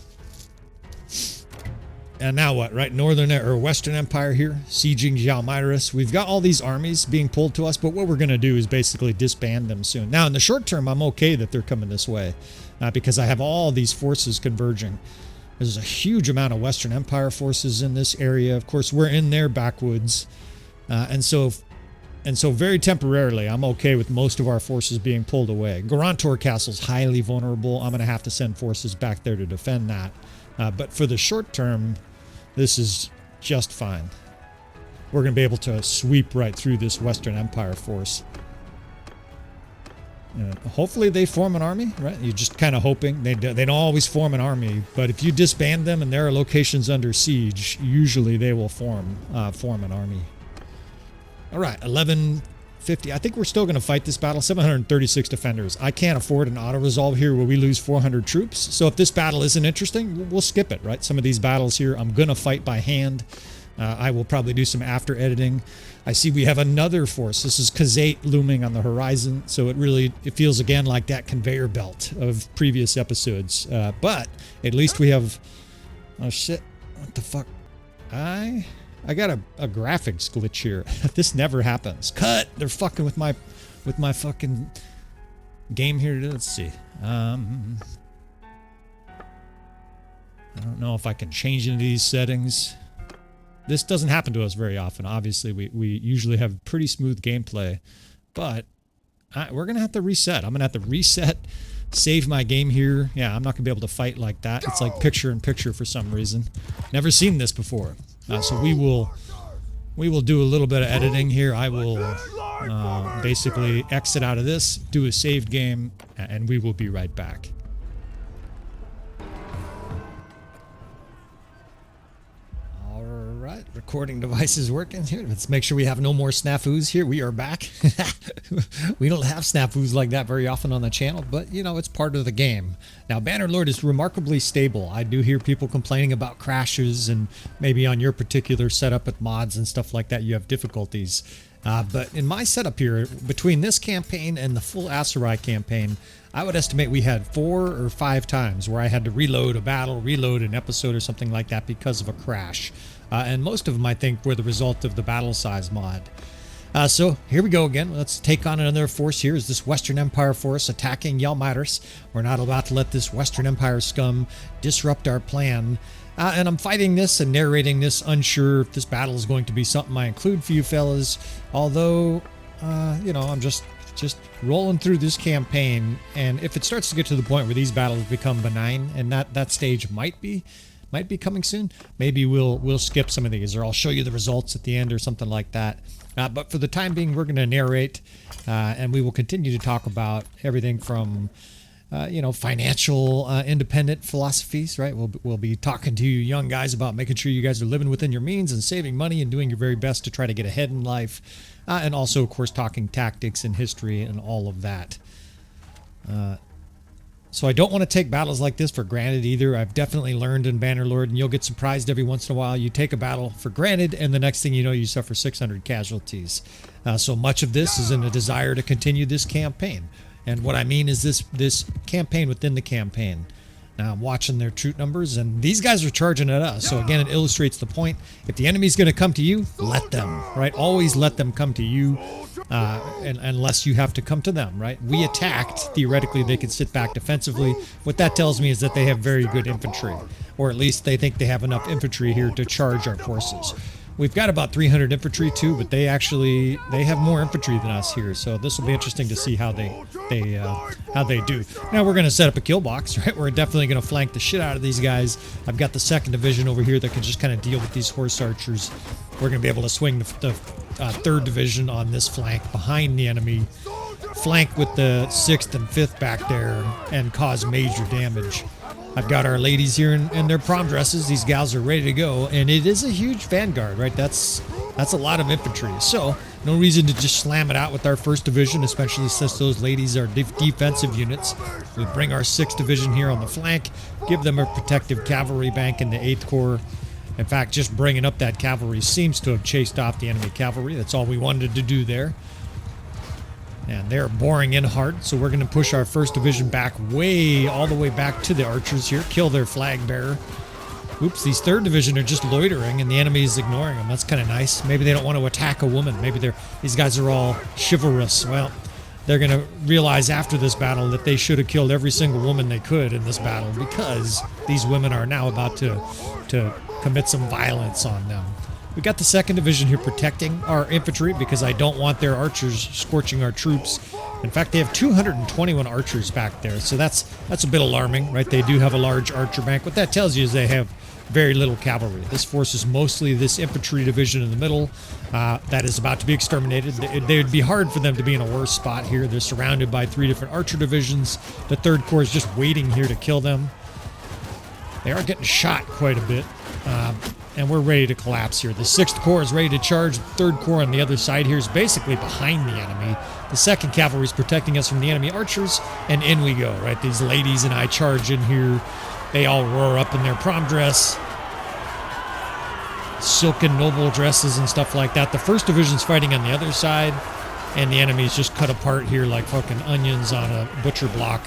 And now what, right? Northern or Western Empire here, sieging Jalmyrus. We've got all these armies being pulled to us, but what we're going to do is basically disband them soon. Now, in the short term, I'm okay that they're coming this way because I have all these forces converging. There's a huge amount of Western Empire forces in this area. Of course, we're in their backwoods. And so very temporarily, I'm okay with most of our forces being pulled away. Garantor Castle's highly vulnerable. I'm going to have to send forces back there to defend that. But for the short term, this is just fine. We're going to be able to sweep right through this Western Empire force. Hopefully they form an army, right? You're just kind of hoping. They don't always form an army, but if you disband them and there are locations under siege, usually they will form an army. All right, 1150. I think we're still going to fight this battle. 736 defenders. I can't afford an auto-resolve here where we lose 400 troops. So if this battle isn't interesting, we'll skip it, right? Some of these battles here, I'm going to fight by hand. I will probably do some after editing. I see we have another force. This is Khazate looming on the horizon. So it feels again like that conveyor belt of previous episodes. But at least we have... Oh shit. What the fuck? I got a graphics glitch here. This never happens. Cut! They're fucking with my fucking game here. Let's see. I don't know if I can change any of these settings. This doesn't happen to us very often. Obviously, we usually have pretty smooth gameplay, but we're gonna have to reset. I'm gonna have to reset, save my game here. Yeah, I'm not gonna be able to fight like that. It's like picture in picture for some reason. Never seen this before. So we will do a little bit of editing here. I will basically exit out of this, do a saved game, and we will be right back. All right, recording device is working here. Let's make sure we have no more snafus here. We are back. We don't have snafus like that very often on the channel, but you know, it's part of the game. Now, Bannerlord is remarkably stable. I do hear people complaining about crashes and maybe on your particular setup with mods and stuff like that, you have difficulties. But in my setup here, between this campaign and the full Aserai campaign, I would estimate we had 4 or 5 times where I had to reload a battle, reload an episode or something like that because of a crash. And most of them, I think, were the result of the battle size mod. So here we go again. Let's take on another force here. Is this Western Empire force attacking Yalmaris? We're not about to let this Western Empire scum disrupt our plan. And I'm fighting this and narrating this, unsure if this battle is going to be something I include for you fellas. Although, you know, I'm just rolling through this campaign. And if it starts to get to the point where these battles become benign, and that stage might be coming soon, maybe we'll skip some of these, or I'll show you the results at the end or something like that. But for the time being, we're going to narrate, and we will continue to talk about everything from you know, financial independent philosophies, right? We'll be talking to you young guys about making sure you guys are living within your means and saving money and doing your very best to try to get ahead in life, and also, of course, talking tactics and history and all of that. So I don't want to take battles like this for granted either. I've definitely learned in Bannerlord, and you'll get surprised every once in a while. You take a battle for granted, and the next thing you know, you suffer 600 casualties. So much of this is in a desire to continue this campaign. And what I mean is this campaign within the campaign. Now I'm watching their troop numbers, and these guys are charging at us. So again, it illustrates the point. If the enemy's going to come to you, let them, right? Always let them come to you, unless you have to come to them, right? We attacked. Theoretically, they could sit back defensively. What that tells me is that they have very good infantry, or at least they think they have enough infantry here to charge our forces. We've got about 300 infantry too, but they have more infantry than us here. So this will be interesting to see how they do. Now we're going to set up a kill box, right? We're definitely going to flank the shit out of these guys. I've got the 2nd Division over here that can just kind of deal with these horse archers. We're going to be able to swing the 3rd Division on this flank behind the enemy, flank with the 6th and 5th back there, and cause major damage. I've got our ladies here in their prom dresses. These gals are ready to go, and it is a huge vanguard, right? That's a lot of infantry. So no reason to just slam it out with our 1st Division, especially since those ladies are defensive units. We bring our 6th Division here on the flank, give them a protective cavalry bank in the 8th Corps. In fact, just bringing up that cavalry seems to have chased off the enemy cavalry. That's all we wanted to do there. And they're boring in hard, so we're going to push our 1st Division back all the way back to the archers here, kill their flag bearer. Oops, these 3rd Division are just loitering, and the enemy is ignoring them. That's kind of nice. Maybe they don't want to attack a woman. Maybe these guys are all chivalrous. Well, they're going to realize after this battle that they should have killed every single woman they could in this battle, because these women are now about to commit some violence on them. We got the 2nd Division here protecting our infantry because I don't want their archers scorching our troops. In fact, they have 221 archers back there, so that's a bit alarming, right? They do have a large archer bank. What that tells you is they have very little cavalry. This force is mostly this infantry division in the middle that is about to be exterminated. They would be hard for them to be in a worse spot here. They're surrounded by 3 different archer divisions. The 3rd Corps is just waiting here to kill them. They are getting shot quite a bit. And we're ready to collapse here. The 6th Corps is ready to charge. The 3rd Corps on the other side here is basically behind the enemy. The 2nd Cavalry is protecting us from the enemy archers, and in we go, right? These ladies and I charge in here. They all roar up in their prom dress, silken noble dresses and stuff like that. The 1st Division's fighting on the other side, and the enemy's just cut apart here like fucking onions on a butcher block.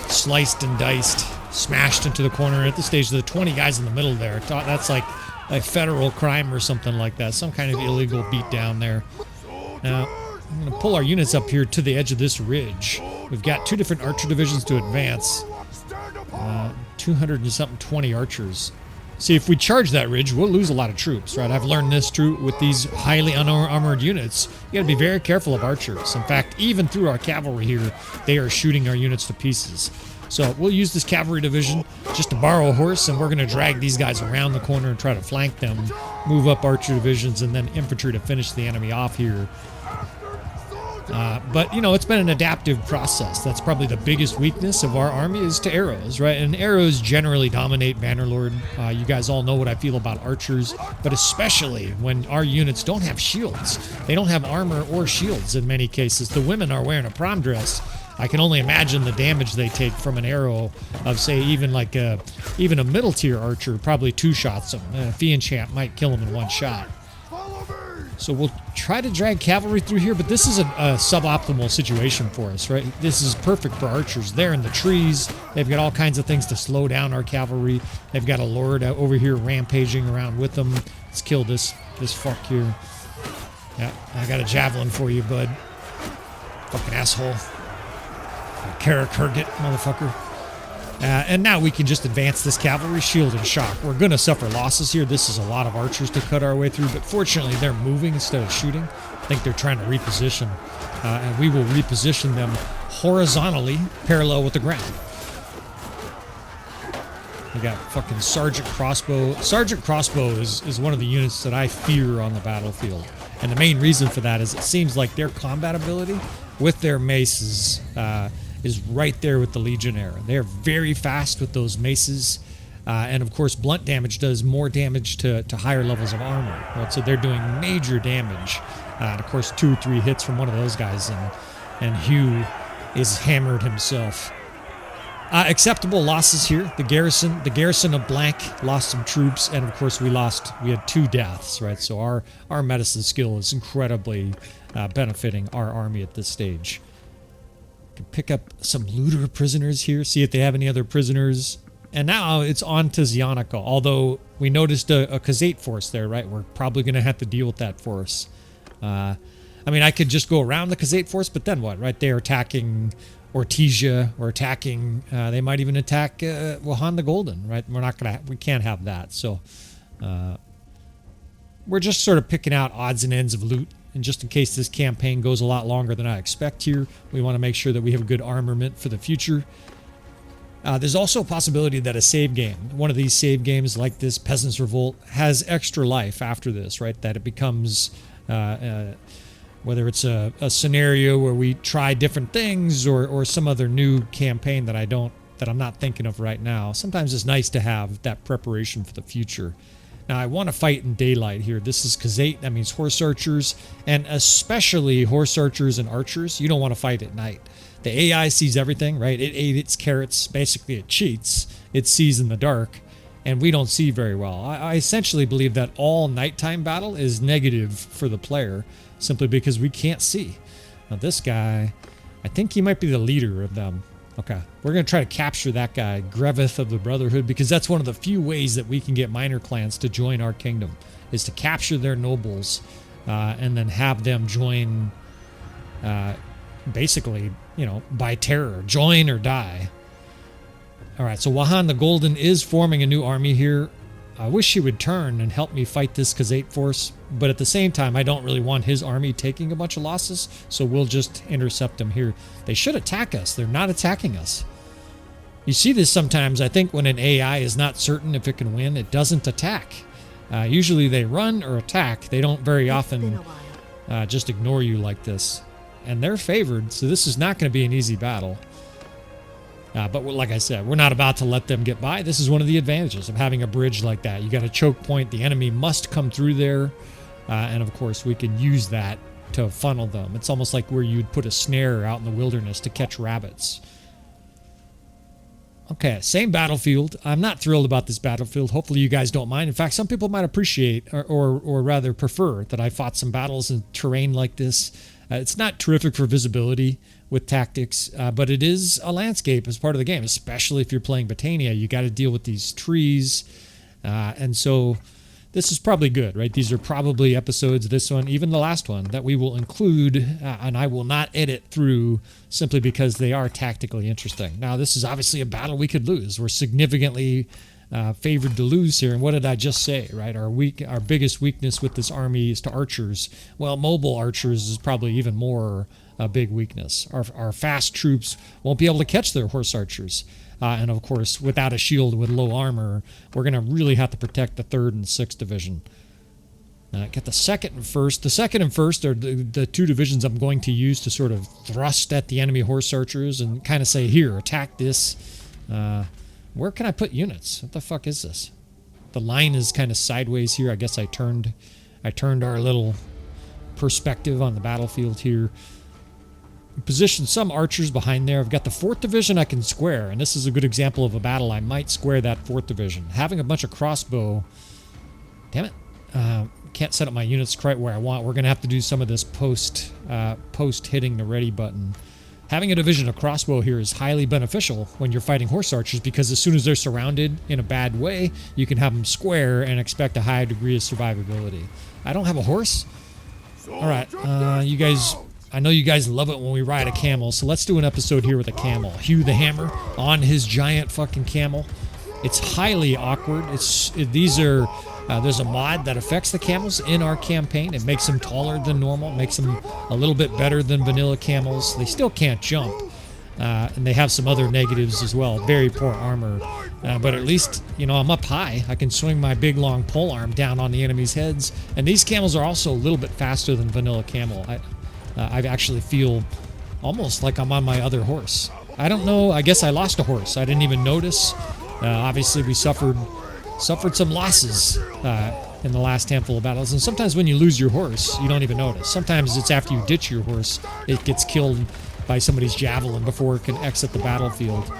Sliced and diced. Smashed into the corner. At this stage, the 20 guys in the middle there, that's like a federal crime or something like that. Some kind of illegal beatdown there. Now, I'm going to pull our units up here to the edge of this ridge. We've got 2 different archer divisions to advance. 200 and something 20 archers. See, if we charge that ridge, we'll lose a lot of troops, right? I've learned this true with these highly unarmored units. You got to be very careful of archers. In fact, even through our cavalry here, they are shooting our units to pieces. So we'll use this cavalry division just to borrow a horse, and we're going to drag these guys around the corner and try to flank them, move up archer divisions, and then infantry to finish the enemy off here. But, you know, it's been an adaptive process. That's probably the biggest weakness of our army is to arrows, right? And arrows generally dominate Bannerlord. You guys all know what I feel about archers, but especially when our units don't have shields. They don't have armor or shields in many cases. The women are wearing a prom dress. I can only imagine the damage they take from an arrow of, say, even a middle tier archer, probably 2 shots them. A Fiend Champ might kill him in 1 shot. So we'll try to drag cavalry through here, but this is a suboptimal situation for us, right? This is perfect for archers. They're in the trees. They've got all kinds of things to slow down our cavalry. They've got a lord over here rampaging around with them. Let's kill this fuck here. Yeah, I got a javelin for you, bud. Fucking asshole. Kara Kurgit, motherfucker. And now we can just advance this cavalry, shield and shock. We're going to suffer losses here. This is a lot of archers to cut our way through, but fortunately they're moving instead of shooting. I think they're trying to reposition, and we will reposition them horizontally, parallel with the ground. We got fucking Sergeant Crossbow. Sergeant Crossbow is one of the units that I fear on the battlefield. And the main reason for that is it seems like their combat ability with their maces is right there with the Legionary. They're very fast with those maces. And of course, blunt damage does more damage to higher levels of armor. Right? So they're doing major damage. And of course, 2 or 3 hits from one of those guys, and Hugh is hammered himself. Acceptable losses here. The garrison of Blank lost some troops, and of course we had 2 deaths, right? So our medicine skill is incredibly benefiting our army at this stage. Can pick up some looter prisoners here, see if they have any other prisoners. And now it's on to Zionica, although we noticed a Khazate force there, right? We're probably going to have to deal with that force. I mean, I could just go around the Khazate force, but then what, right? They're attacking Ortesia, or attacking, they might even attack Wahan the Golden, right? We can't have that. So we're just sort of picking out odds and ends of loot. And just in case this campaign goes a lot longer than I expect here, we want to make sure that we have good armament for the future. There's also a possibility that a save game, one of these save games like this, Peasants Revolt, has extra life after this, right? That it becomes, whether it's a scenario where we try different things or some other new campaign that I'm not thinking of right now. Sometimes it's nice to have that preparation for the future. Now, I want to fight in daylight here. This is Khazate. That means horse archers, and especially horse archers and archers. You don't want to fight at night. The AI sees everything, right? It ate its carrots. Basically, it cheats. It sees in the dark, and we don't see very well. I essentially believe that all nighttime battle is negative for the player, simply because we can't see. Now, this guy, I think he might be the leader of them. Okay, we're going to try to capture that guy, Greveth of the Brotherhood, because that's one of the few ways that we can get minor clans to join our kingdom, is to capture their nobles and then have them join, basically, by terror. Join or die. All right, so Wahan the Golden is forming a new army here. I wish he would turn and help me fight this Khazate force, but at the same time, I don't really want his army taking a bunch of losses, so we'll just intercept him here. They should attack us. They're not attacking us. You see this sometimes, I think, when an AI is not certain if it can win, it doesn't attack. Usually they run or attack. They don't very often just ignore you like this. And they're favored, so this is not going to be an easy battle. But like I said, we're not about to let them get by. This is one of the advantages of having a bridge like that. You got a choke point. The enemy must come through there. And of course, we can use that to funnel them. It's almost like where you'd put a snare out in the wilderness to catch rabbits. Okay, same battlefield. I'm not thrilled about this battlefield. Hopefully you guys don't mind. In fact, some people might appreciate or rather prefer that I fought some battles in terrain like this. It's not terrific for visibility with tactics, but it is a landscape as part of the game, especially if you're playing Britannia. You got to deal with these trees, and so this is probably good, right? These are probably episodes, this one, even the last one, that we will include, and I will not edit through simply because they are tactically interesting. Now, this is obviously a battle we could lose. We're significantly favored to lose here, and what did I just say, right? Our biggest weakness with this army is to archers. Well, mobile archers is probably even more a big weakness. Our fast troops won't be able to catch their horse archers. And of course, without a shield with low armor, we're going to really have to protect the 3rd and 6th division. Get the 2nd and 1st. The 2nd and 1st are the 2 divisions I'm going to use to sort of thrust at the enemy horse archers and kind of say, here, attack this. Where can I put units? What the fuck is this? The line is kind of sideways here. I guess I turned our little perspective on the battlefield here. Position some archers behind there. I've got the 4th division I can square, and this is a good example of a battle I might square that 4th division. Having a bunch of crossbow, damn it, can't set up my units quite where I want. We're going to have to do some of this post hitting the ready button. Having a division of crossbow here is highly beneficial when you're fighting horse archers, because as soon as they're surrounded in a bad way, you can have them square and expect a high degree of survivability. I don't have a horse. All right, you guys, I know you guys love it when we ride a camel, so let's do an episode here with a camel. Hugh the Hammer on his giant fucking camel. It's highly awkward. There's a mod that affects the camels in our campaign. It makes them taller than normal, makes them a little bit better than vanilla camels. They still can't jump, and they have some other negatives as well. Very poor armor, but at least, you know, I'm up high. I can swing my big long pole arm down on the enemy's heads, and these camels are also a little bit faster than vanilla camel. I actually feel almost like I'm on my other horse. I don't know. I guess I lost a horse. I didn't even notice. Obviously, we suffered some losses in the last handful of battles, and sometimes when you lose your horse, you don't even notice. Sometimes it's after you ditch your horse, it gets killed by somebody's javelin before it can exit the battlefield.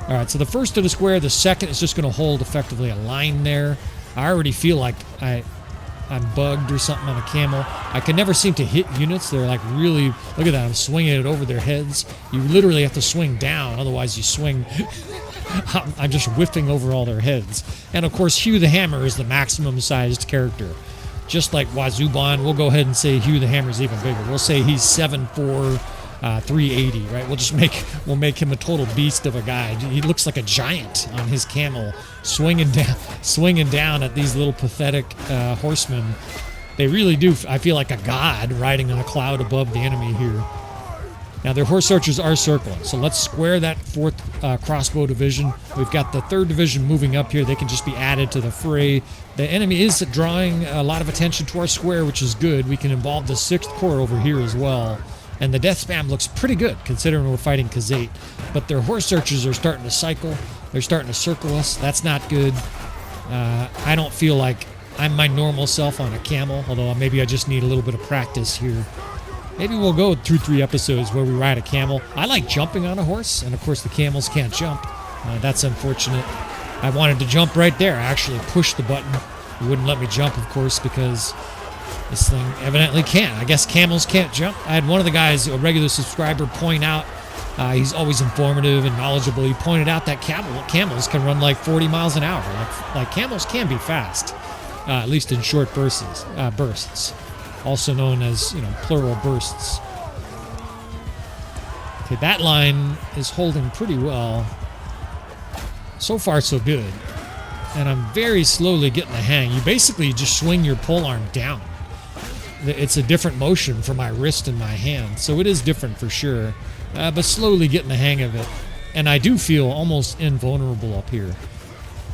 All right, so the first to the square, the second is just going to hold effectively a line there. I already feel like I'm bugged or something on a camel. I can never seem to hit units. They're like really, look at that, I'm swinging it over their heads. You literally have to swing down, otherwise you swing. I'm just whiffing over all their heads. And of course, Hugh the Hammer is the maximum sized character. Just like Wazuban, we'll go ahead and say Hugh the Hammer is even bigger. We'll say he's 7'4", 380, right? We'll make him a total beast of a guy. He looks like a giant on his camel, swinging down at these little pathetic horsemen. They really do. I feel like a god riding on a cloud above the enemy here. Now, their horse archers are circling, so let's square that 4th crossbow division. We've got the 3rd division moving up here. They can just be added to the fray. The enemy is drawing a lot of attention to our square, which is good. We can involve the 6th Corps over here as well. And the death spam looks pretty good, considering we're fighting Khazate. But their horse archers are starting to cycle. They're starting to circle us. That's not good. I don't feel like I'm my normal self on a camel, although maybe I just need a little bit of practice here. Maybe we'll go through 3 episodes where we ride a camel. I like jumping on a horse, and of course the camels can't jump. That's unfortunate. I wanted to jump right there. I actually pushed the button. It wouldn't let me jump, of course, because this thing evidently can't. I guess camels can't jump. I had one of the guys, a regular subscriber, point out, he's always informative and knowledgeable. He pointed out that camels can run like 40 miles an hour. Like camels can be fast, at least in short bursts. Also known as, you know, plural bursts. Okay, that line is holding pretty well. So far, so good. And I'm very slowly getting the hang. You basically just swing your pole arm down. It's a different motion for my wrist and my hand, so it is different for sure. But slowly getting the hang of it. And I do feel almost invulnerable up here.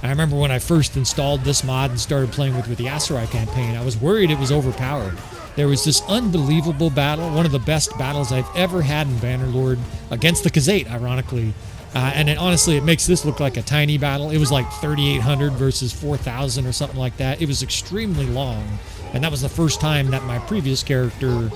I remember when I first installed this mod and started playing with the Aserai campaign, I was worried it was overpowered. There was this unbelievable battle, one of the best battles I've ever had in Bannerlord, against the Khazate, ironically. And honestly, it makes this look like a tiny battle. It was like 3,800 versus 4,000 or something like that. It was extremely long. And that was the first time that my previous character,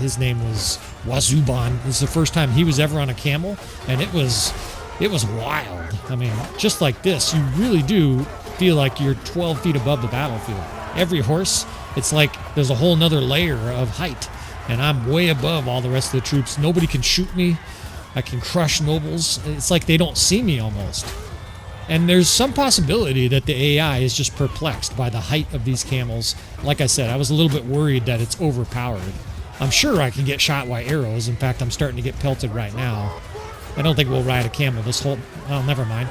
his name was Wazuban, this is the first time he was ever on a camel. And it was wild. I mean, just like this, you really do feel like you're 12 feet above the battlefield. Every horse, it's like there's a whole nother layer of height. And I'm way above all the rest of the troops. Nobody can shoot me. I can crush nobles. It's like they don't see me almost. And there's some possibility that the AI is just perplexed by the height of these camels. Like I said, I was a little bit worried that it's overpowered. I'm sure I can get shot by arrows. In fact, I'm starting to get pelted right now. I don't think we'll ride a camel this whole... Well, never mind.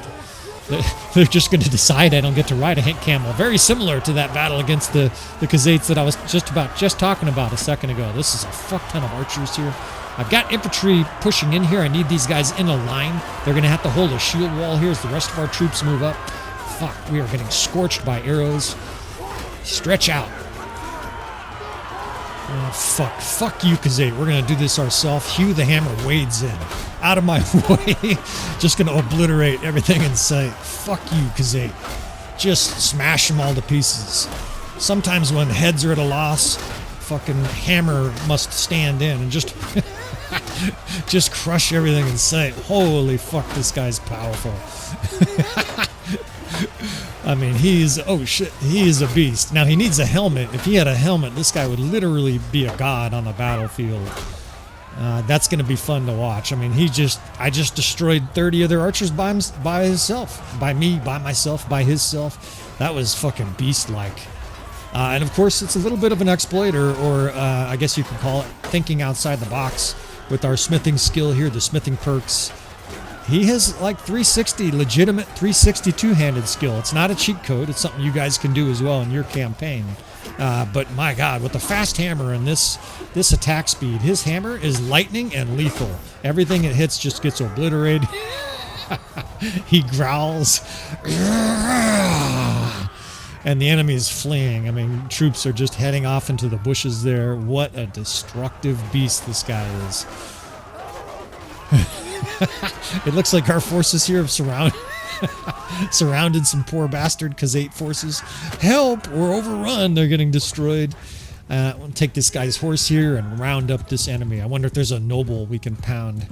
They're just going to decide I don't get to ride a camel. Very similar to that battle against the Khazates that I was just talking about a second ago. This is a fuck ton of archers here. I've got infantry pushing in here. I need these guys in a line. They're going to have to hold a shield wall here as the rest of our troops move up. Fuck, we are getting scorched by arrows. Stretch out. Oh, fuck. Fuck you, Khazate. We're going to do this ourselves. Hugh the Hammer wades in. Out of my way. Just going to obliterate everything in sight. Fuck you, Khazate. Just smash them all to pieces. Sometimes when heads are at a loss, fucking hammer must stand in and just just crush everything in sight. Holy fuck, this guy's powerful. I mean, oh shit, he is a beast. Now, he needs a helmet. If he had a helmet, this guy would literally be a god on the battlefield. That's going to be fun to watch. I mean, I just destroyed 30 of their archers by himself. By me, by myself, by himself. That was fucking beast-like. And of course, it's a little bit of an exploiter, or I guess you could call it thinking outside the box with our smithing skill here, the smithing perks. He has like 360, legitimate 360 two-handed skill. It's not a cheat code. It's something you guys can do as well in your campaign. But my God, with the fast hammer and this attack speed, his hammer is lightning and lethal. Everything it hits just gets obliterated. He growls. And the enemy is fleeing. I mean, troops are just heading off into the bushes there. What a destructive beast this guy is. It looks like our forces here have surrounded some poor bastard Khazate forces. Help! We're overrun. They're getting destroyed. We'll take this guy's horse here and round up this enemy. I wonder if there's a noble we can pound.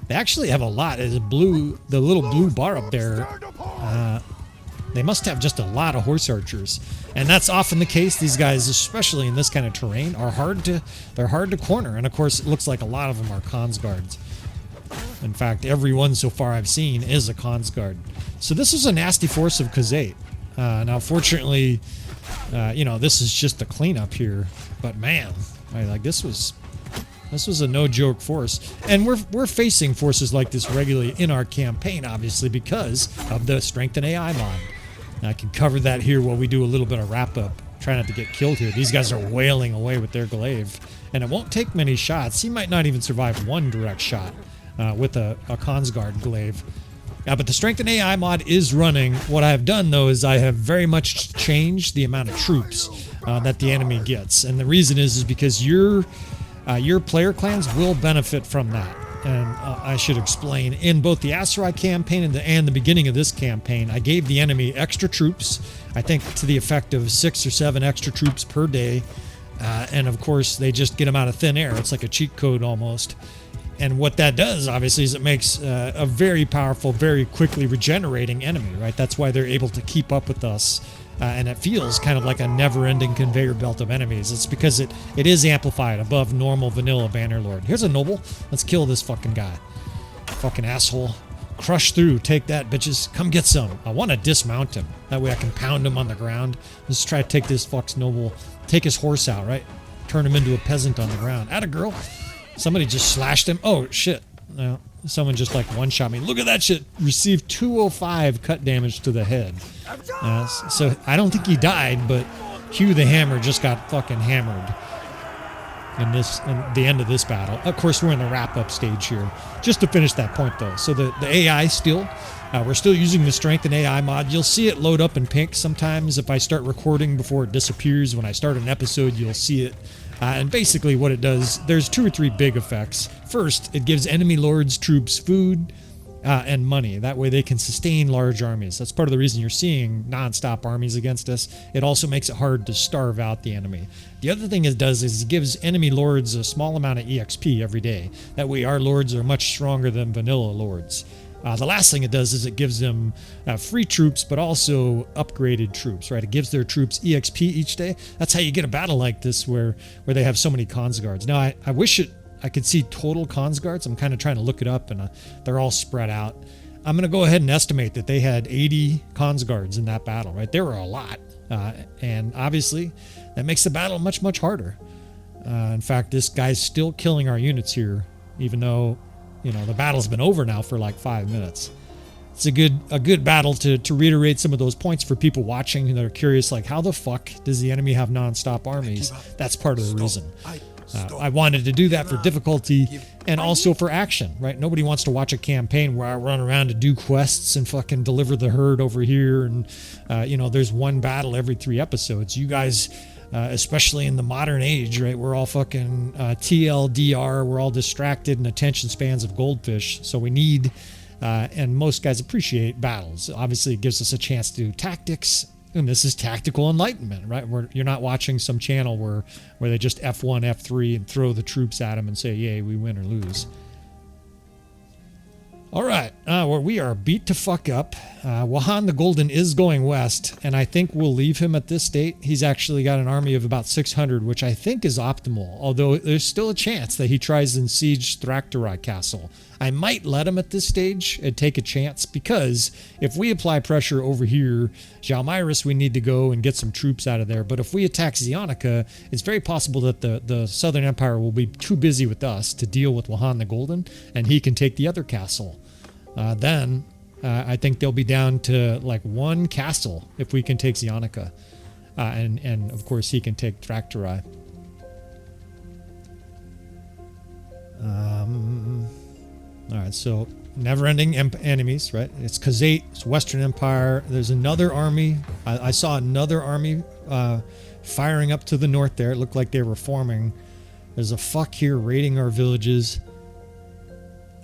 They actually have a lot. There's the little blue bar up there. They must have just a lot of horse archers. And that's often the case. These guys, especially in this kind of terrain, they're hard to corner. And of course, it looks like a lot of them are Khans guards. In fact, every one so far I've seen is a Khans guard. So this is a nasty force of Khazate. Now, fortunately, this is just the cleanup here. But man, like this was a no-joke force. And we're facing forces like this regularly in our campaign, obviously, because of the Strength and AI mod. And I can cover that here while we do a little bit of wrap-up. Try not to get killed here. These guys are wailing away with their glaive. And it won't take many shots. He might not even survive one direct shot with a Khans guard glaive. But the Strength and AI mod is running. What I have done, though, is I have very much changed the amount of troops that the enemy gets. And the reason is because your player clans will benefit from that. And I should explain, in both the Aserai campaign and the beginning of this campaign, I gave the enemy extra troops, I think to the effect of 6 or 7 extra troops per day. And of course, they just get them out of thin air. It's like a cheat code almost. And what that does, obviously, is it makes a very powerful, very quickly regenerating enemy, right? That's why they're able to keep up with us. And it feels kind of like a never-ending conveyor belt of enemies. It's because it is amplified above normal vanilla Bannerlord. Here's a noble. Let's kill this fucking guy. Fucking asshole. Crush through. Take that, bitches. Come get some. I want to dismount him. That way I can pound him on the ground. Let's try to take this fuck's noble. Take his horse out, right? Turn him into a peasant on the ground. Atta girl. Somebody just slashed him. Oh, shit. No, someone just like one-shot me. Look at that shit. Received 205 cut damage to the head. So I don't think he died, but Hugh the Hammer just got fucking hammered in the end of this battle. Of course, we're in the wrap-up stage here. Just to finish that point, though. So the AI still... we're still using the Strength and AI mod. You'll see it load up in pink sometimes if I start recording before it disappears. When I start an episode, you'll see it. And basically what it does, there's 2 or 3 big effects. First, it gives enemy lords' troops food and money. That way they can sustain large armies. That's part of the reason you're seeing non-stop armies against us. It also makes it hard to starve out the enemy. The other thing it does is it gives enemy lords a small amount of EXP every day. That way our lords are much stronger than vanilla lords. The last thing it does is it gives them free troops, but also upgraded troops, right? It gives their troops EXP each day. That's how you get a battle like this where they have so many Khans guards. Now, I wish I could see total Khans guards. I'm kind of trying to look it up, and they're all spread out. I'm going to go ahead and estimate that they had 80 Khans guards in that battle, right? There were a lot. And obviously, that makes the battle much, much harder. In fact, this guy's still killing our units here, even though... the battle's been over now for like 5 minutes. It's a good battle to reiterate some of those points for people watching that are curious, like, how the fuck does the enemy have non-stop armies? That's part of the reason. I wanted to do that for difficulty and also for action, right? Nobody wants to watch a campaign where I run around to do quests and fucking deliver the herd over here and, there's one battle every 3 episodes. You guys... especially in the modern age, right? We're all fucking TLDR. We're all distracted and attention spans of goldfish. So we need, and most guys appreciate battles. Obviously, it gives us a chance to do tactics. And this is tactical enlightenment, right? You're not watching some channel where they just F1, F3 and throw the troops at them and say, yay, we win or lose. All right, well, we are beat to fuck up. Wahan the Golden is going west, and I think we'll leave him at this state. He's actually got an army of about 600, which I think is optimal, although there's still a chance that he tries and siege Thractori Castle. I might let him at this stage and take a chance, because if we apply pressure over here, Jalmyrus, we need to go and get some troops out of there. But if we attack Zionica, it's very possible that the Southern Empire will be too busy with us to deal with Wahan the Golden, and he can take the other castle. Then I think they'll be down to like one castle if we can take Zionica. And of course he can take Thractori. Alright, so never-ending enemies, right? It's Khazate, it's Western Empire. There's another army. I saw another army firing up to the north there. It looked like they were forming. There's a fuck here raiding our villages.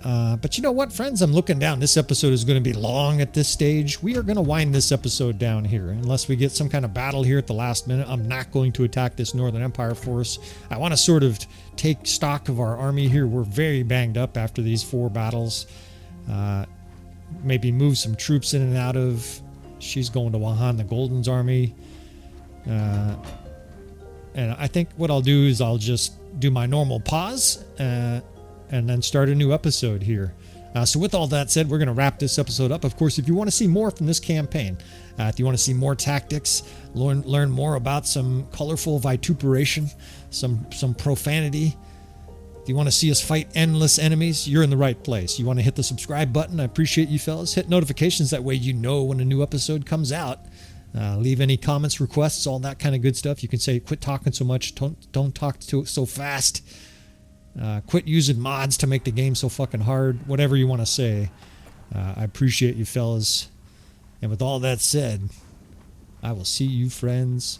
But you know what, friends? I'm looking down. This episode is going to be long at this stage. We are going to wind this episode down here. Unless we get some kind of battle here at the last minute, I'm not going to attack this Northern Empire force. I want to sort of take stock of our army here. We're very banged up after these 4 battles. Maybe move some troops in and out of... She's going to Wahan the Golden's army. And I think what I'll do is I'll just do my normal pause. And then start a new episode here. So with all that said, we're going to wrap this episode up. Of course, if you want to see more from this campaign, if you want to see more tactics, learn more about some colorful vituperation, some profanity, if you want to see us fight endless enemies, you're in the right place. You want to hit the subscribe button. I appreciate you fellas. Hit notifications. That way you know when a new episode comes out. Leave any comments, requests, all that kind of good stuff. You can say, quit talking so much. Don't talk so fast. Quit using mods to make the game so fucking hard. Whatever you want to say. I appreciate you fellas. And with all that said, I will see you friends.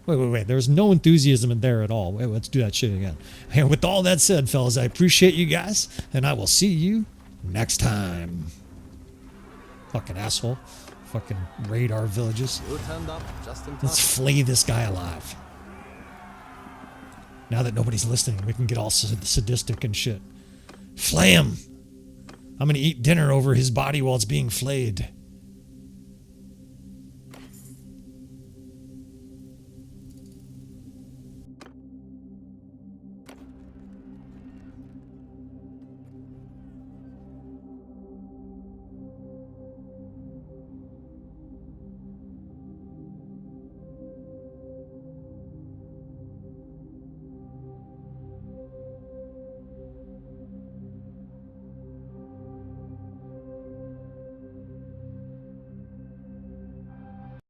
Wait. There's no enthusiasm in there at all. Wait, let's do that shit again. And with all that said, fellas, I appreciate you guys. And I will see you next time. Fucking asshole. Fucking raid our villages. Let's flay this guy alive. Now that nobody's listening, we can get all sadistic and shit. Flay him! I'm gonna eat dinner over his body while it's being flayed.